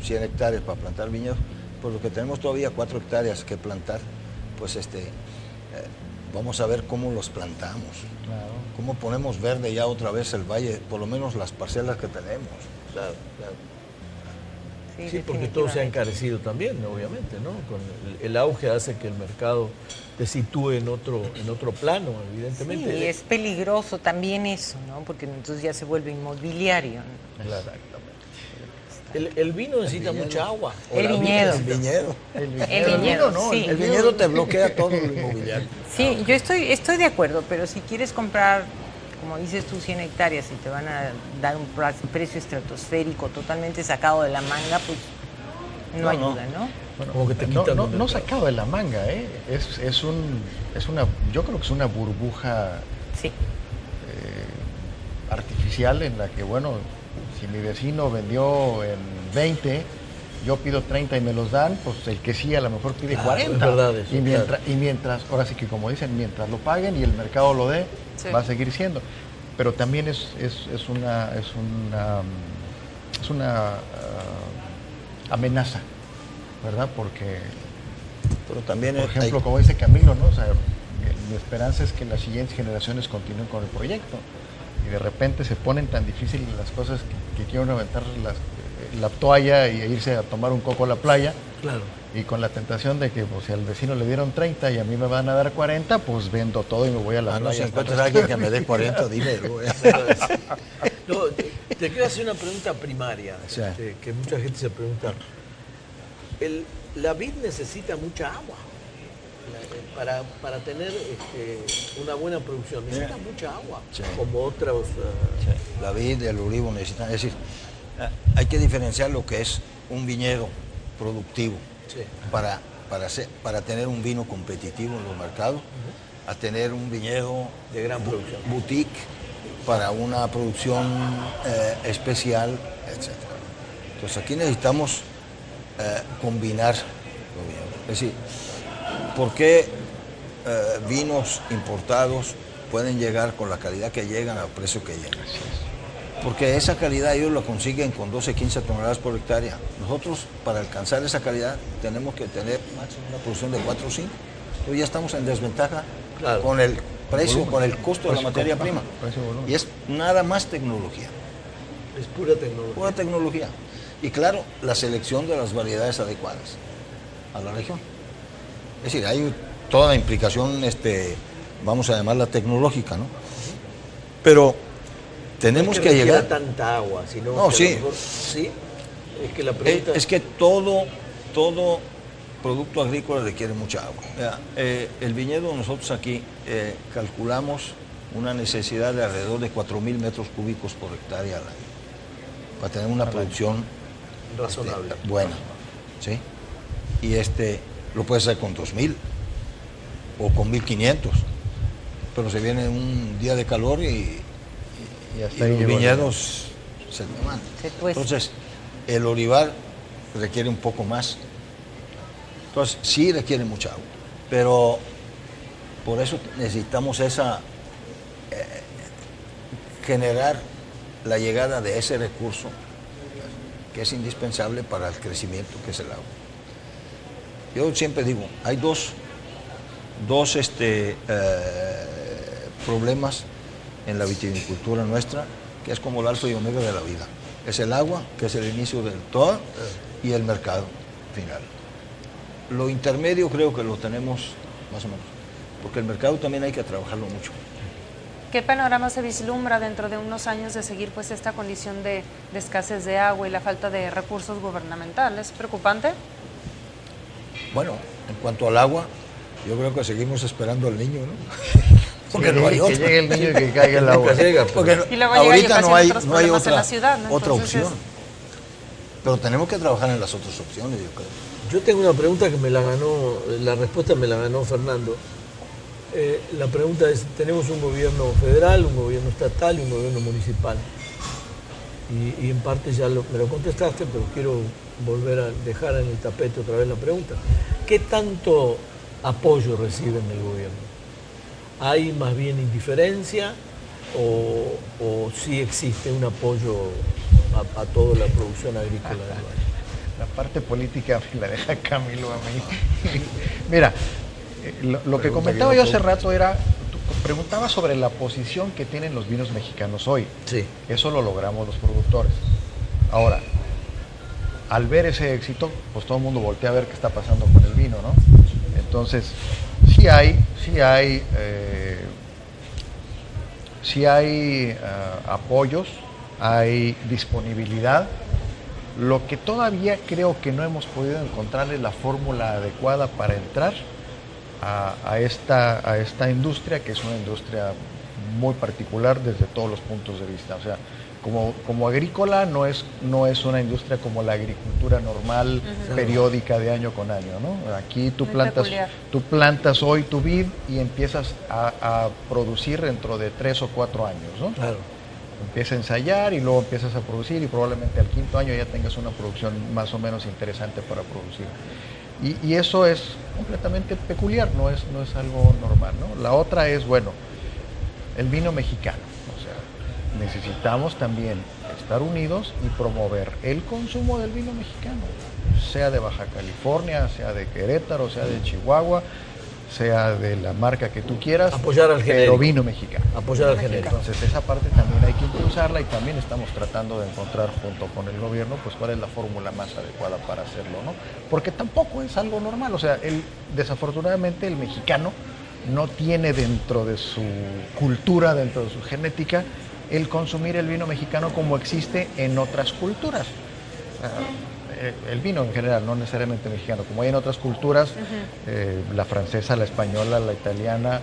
100 hectáreas para plantar viñedos, pues lo que tenemos todavía 4 hectáreas que plantar, pues vamos a ver cómo los plantamos, Claro. cómo ponemos verde ya otra vez el valle, por lo menos las parcelas que tenemos. Claro, claro. Sí, Sí, porque todo se ha encarecido también, obviamente, ¿no? Con el auge hace que el mercado te sitúe en otro plano, evidentemente. Sí, y es peligroso también eso, ¿no? Porque entonces ya se vuelve inmobiliario, ¿no? El vino necesita mucha agua. o El la vida viñedo. necesita- Viñedo. El viñedo, no, sí. El viñedo te bloquea todo lo inmobiliario. Sí, yo estoy de acuerdo, pero si quieres comprar, como dices tú, 100 hectáreas y te van a dar un precio estratosférico totalmente sacado de la manga, pues no ayuda, ¿no? Bueno, Como que te no, quitan no, del no mercado. sacado de la manga, ¿eh? Yo creo que es una burbuja Sí. artificial en la que, bueno, si mi vecino vendió en 20, yo pido 30 y me los dan, pues el que sí a lo mejor pide Claro, 40. es verdad eso, y mientras, ahora sí que como dicen, mientras lo paguen y el mercado lo dé, Sí. va a seguir siendo. Pero también es una amenaza, ¿verdad? Porque, Pero también por hay- ejemplo, como dice Camilo, ¿no? O sea, mi esperanza es que las siguientes generaciones continúen con el proyecto. Y de repente se ponen tan difíciles las cosas que quieren aventar la toalla e irse a tomar un coco a la playa. Claro. Y con la tentación de que pues, si al vecino le dieron 30 y a mí me van a dar 40, pues vendo todo y me voy a la no, playa. si hasta encuentras el a alguien que me dé 40, dime. No, te quiero hacer una pregunta primaria, Sí. que mucha gente se pregunta. La vid necesita mucha agua para tener una buena producción. Necesita mucha agua, Sí. como otros... La vid, el olivo necesitan. Es decir, hay que diferenciar lo que es un viñedo productivo Sí. para tener un vino competitivo en los mercados, a tener un viñedo De gran producción. boutique para una producción especial, etc. Entonces aquí necesitamos combinar lo bien. Es decir, ¿por qué vinos importados pueden llegar con la calidad que llegan al precio que llegan? Porque esa calidad ellos la consiguen con 12, 15 toneladas por hectárea. Nosotros, para alcanzar esa calidad, tenemos que tener máximo una producción de 4 o 5. Entonces ya estamos en desventaja Claro. con el precio, por el costo de la materia Precio, prima. precio-volumen. Y es nada más tecnología. Es pura tecnología. Pura tecnología. Y claro, la selección de las variedades adecuadas a la región. Es decir, hay toda la implicación, vamos a llamarla tecnológica, ¿no? Pero tenemos no es que requiera llegar... tanta agua, sino No, que sí. a lo mejor, sí. Es que la pregunta Es que todo producto agrícola requiere mucha agua. Mira, el viñedo, nosotros aquí calculamos una necesidad de alrededor de 4.000 metros cúbicos por hectárea al año, para tener una producción razonable. buena, ¿sí? Y lo puedes hacer con 2.000 o con 1.500, pero se viene un día de calor y hasta ahí los llegó viñedos se queman. Entonces, el olivar requiere un poco más. Entonces, sí requiere mucha agua, pero por eso necesitamos generar la llegada de ese recurso que es indispensable para el crecimiento, que es el agua. Yo siempre digo, hay dos problemas en la vitivinicultura nuestra, que es como el alfa y omega de la vida. Es el agua, que es el inicio del todo, y el mercado final. Lo intermedio creo que lo tenemos más o menos, porque el mercado también hay que trabajarlo mucho. ¿Qué panorama se vislumbra dentro de unos años de seguir pues esta condición de escasez de agua y la falta de recursos gubernamentales? ¿Preocupante? Bueno, en cuanto al agua, yo creo que seguimos esperando al niño, ¿no? Porque Sí, no hay que otra. llegue el niño y que caiga el agua. Nunca llega, Porque Y luego llega y ahorita ocasiona no hay otros problemas en la ciudad, ¿no? otra Entonces opción. Pero tenemos que trabajar en las otras opciones, yo creo. Yo tengo una pregunta que me la ganó, la respuesta me la ganó Fernando. La pregunta es, tenemos un gobierno federal, un gobierno estatal y un gobierno municipal. Y en parte ya me lo contestaste, pero quiero volver a dejar en el tapete otra vez la pregunta. ¿Qué tanto apoyo reciben del gobierno? ¿Hay más bien indiferencia o sí existe un apoyo a toda la producción agrícola del valle? La parte política me la deja Camilo a mí. Mira, lo que comentaba yo hace rato era, tú preguntabas sobre la posición que tienen los vinos mexicanos hoy. Sí. Eso lo logramos los productores. Ahora, al ver ese éxito, pues todo el mundo voltea a ver qué está pasando con el vino, ¿no? Entonces, sí hay apoyos, hay disponibilidad. Lo que todavía creo que no hemos podido encontrar es la fórmula adecuada para entrar a esta industria, que es una industria muy particular desde todos los puntos de vista. O sea, como agrícola no es una industria como la agricultura normal, periódica de año con año, ¿no? Aquí tú plantas hoy tu vid y empiezas a producir dentro de 3 o 4 años, ¿no? Claro. Empieza a ensayar y luego empiezas a producir y probablemente al 5º año ya tengas una producción más o menos interesante para producir. Y eso es completamente peculiar, no es algo normal, ¿no? La otra es, bueno, el vino mexicano. O sea, necesitamos también estar unidos y promover el consumo del vino mexicano, sea de Baja California, sea de Querétaro, sea de Chihuahua, sea de la marca que tú quieras, Apoyar al genérico. pero vino mexicano. Apoyar al genérico. Entonces esa parte también hay que impulsarla y también estamos tratando de encontrar junto con el gobierno pues cuál es la fórmula más adecuada para hacerlo, ¿no? Porque tampoco es algo normal, o sea, desafortunadamente el mexicano no tiene dentro de su cultura, dentro de su genética, el consumir el vino mexicano como existe en otras culturas. El vino en general, no necesariamente mexicano, como hay en otras culturas, la francesa, la española, la italiana,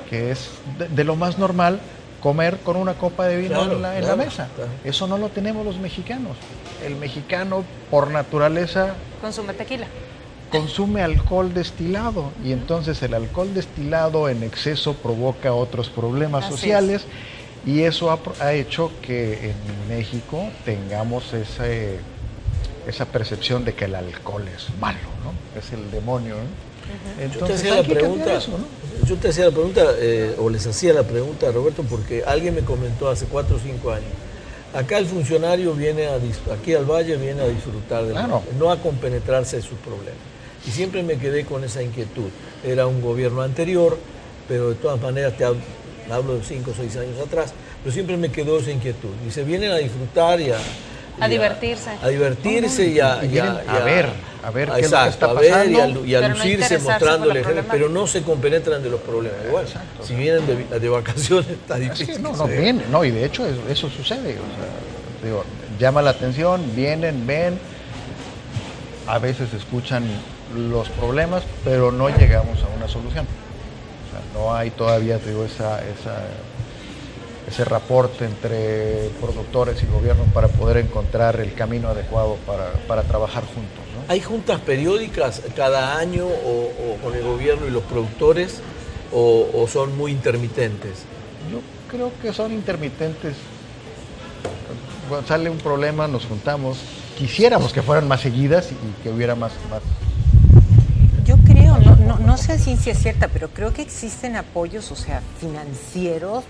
que es de lo más normal comer con una copa de vino en la mesa. Claro. Eso no lo tenemos los mexicanos. El mexicano, por naturaleza, consume tequila. Consume alcohol destilado y entonces el alcohol destilado en exceso provoca otros problemas sociales y eso ha hecho que en México tengamos esa percepción de que el alcohol es malo, ¿no? Es el demonio, ¿no? Entonces yo te hacía la pregunta, o les hacía la pregunta, Roberto, porque alguien me comentó hace 4 o 5 años, acá el funcionario aquí al Valle viene a disfrutar del valle, no a compenetrarse de sus problemas. Y siempre me quedé con esa inquietud. Era un gobierno anterior pero de todas maneras hablo de 5 o 6 años atrás, pero siempre me quedó esa inquietud. Y se vienen a disfrutar y a divertirse. A divertirse y a ver qué es lo que está a ver pasando. y a lucirse no mostrando el ejemplo, problemática. pero no se compenetran de los problemas. Igual, si vienen de vacaciones está difícil. No, y de hecho eso sucede. O sea, digo, llama la atención, vienen, ven, a veces escuchan los problemas, pero no llegamos a una solución. O sea, no hay todavía, digo, ese rapport entre productores y gobierno para poder encontrar el camino adecuado para trabajar juntos, ¿no? ¿Hay juntas periódicas cada año o con el gobierno y los productores o son muy intermitentes? Yo creo que son intermitentes. Cuando sale un problema nos juntamos. Quisiéramos que fueran más seguidas y que hubiera más. Yo creo, no sé si es cierta, pero creo que existen apoyos, o sea, financieros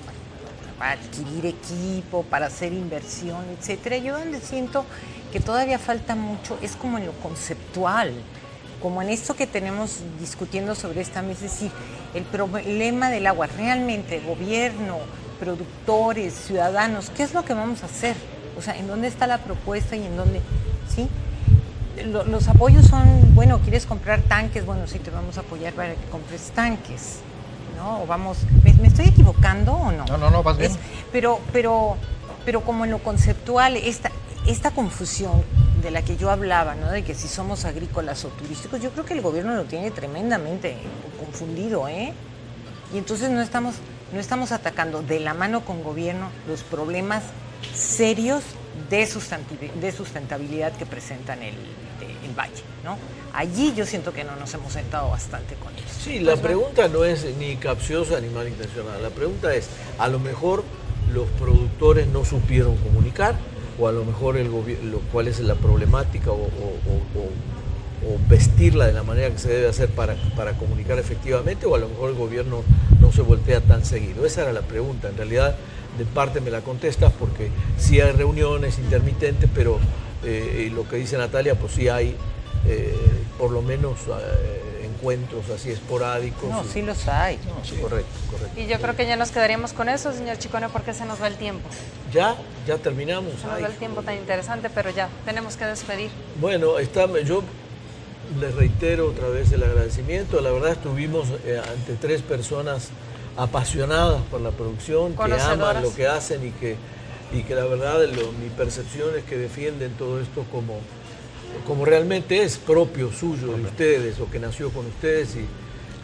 para adquirir equipo, para hacer inversión, etcétera. Yo donde siento que todavía falta mucho es como en lo conceptual, como en esto que tenemos discutiendo sobre esta mesa, es decir, el problema del agua, realmente gobierno, productores, ciudadanos, ¿qué es lo que vamos a hacer? O sea, ¿en dónde está la propuesta y en dónde, sí? Los apoyos son, bueno, ¿quieres comprar tanques? Bueno, sí, te vamos a apoyar para que compres tanques, ¿no? O vamos, ¿me estoy equivocando o no? No, vas bien. Pero como en lo conceptual, esta confusión de la que yo hablaba, ¿no? De que si somos agrícolas o turísticos, yo creo que el gobierno lo tiene tremendamente confundido, ¿eh? Y entonces no estamos atacando de la mano con gobierno los problemas serios de sustentabilidad que presentan el valle, ¿no? Allí yo siento que no nos hemos sentado bastante con ellos. Sí, la pregunta no es ni capciosa ni malintencionada. La pregunta es, a lo mejor los productores no supieron comunicar, o a lo mejor el gobierno, cuál es la problemática, o vestirla de la manera que se debe hacer para comunicar efectivamente, o a lo mejor el gobierno no se voltea tan seguido. Esa era la pregunta. En realidad, de parte me la contestas porque sí hay reuniones intermitentes, pero lo que dice Natalia, pues sí hay por lo menos encuentros así esporádicos. No, sí los hay. No, sí, correcto. Y yo creo que ya nos quedaríamos con eso, señor Chicone, porque se nos va el tiempo. Ya terminamos. Se nos va el tiempo tan interesante, pero ya, tenemos que despedir. Bueno, yo les reitero otra vez el agradecimiento. La verdad estuvimos ante 3 personas apasionadas por la producción, que aman lo que hacen y que la verdad mi percepción es que defienden todo esto como realmente es propio suyo de ustedes, o que nació con ustedes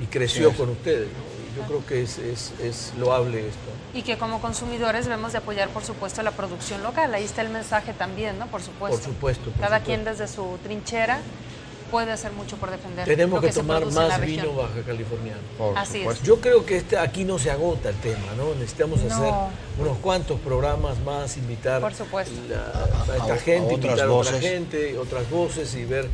y creció con ustedes. Yo creo que es loable esto. Y que como consumidores debemos de apoyar, por supuesto, la producción local. Ahí está el mensaje también, ¿no? Por supuesto. Por supuesto. Cada quien desde su trinchera puede hacer mucho por defender. Tenemos que tomar más vino baja californiano. Así es. Yo creo que aquí no se agota el tema, ¿no? Necesitamos hacer unos cuantos programas más, invitar por supuesto a esta gente, invitar a otra gente, otras voces y ver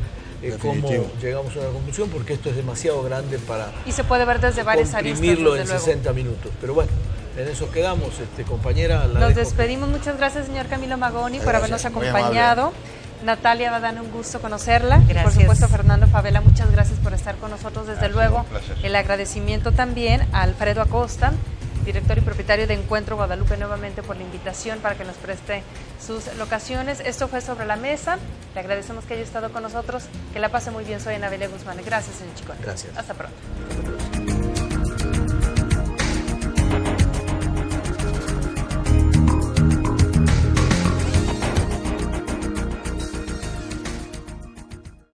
cómo llegamos a una conclusión, porque esto es demasiado grande para y se puede ver desde varias aristas, comprimirlo en luego. 60 minutos. Pero bueno, en eso quedamos, compañera. Nos despedimos. Muchas gracias, señor Camilo Magoni, por habernos acompañado. Natalia Badán, un gusto conocerla. Gracias. Y por supuesto, Fernando Favela, muchas gracias por estar con nosotros. Desde luego, el agradecimiento también a Alfredo Acosta, director y propietario de Encuentro Guadalupe, nuevamente por la invitación para que nos preste sus locaciones. Esto fue Sobre la Mesa. Le agradecemos que haya estado con nosotros. Que la pase muy bien. Soy Ana Belén Guzmán. Gracias, señor Chicone. Gracias. Hasta pronto.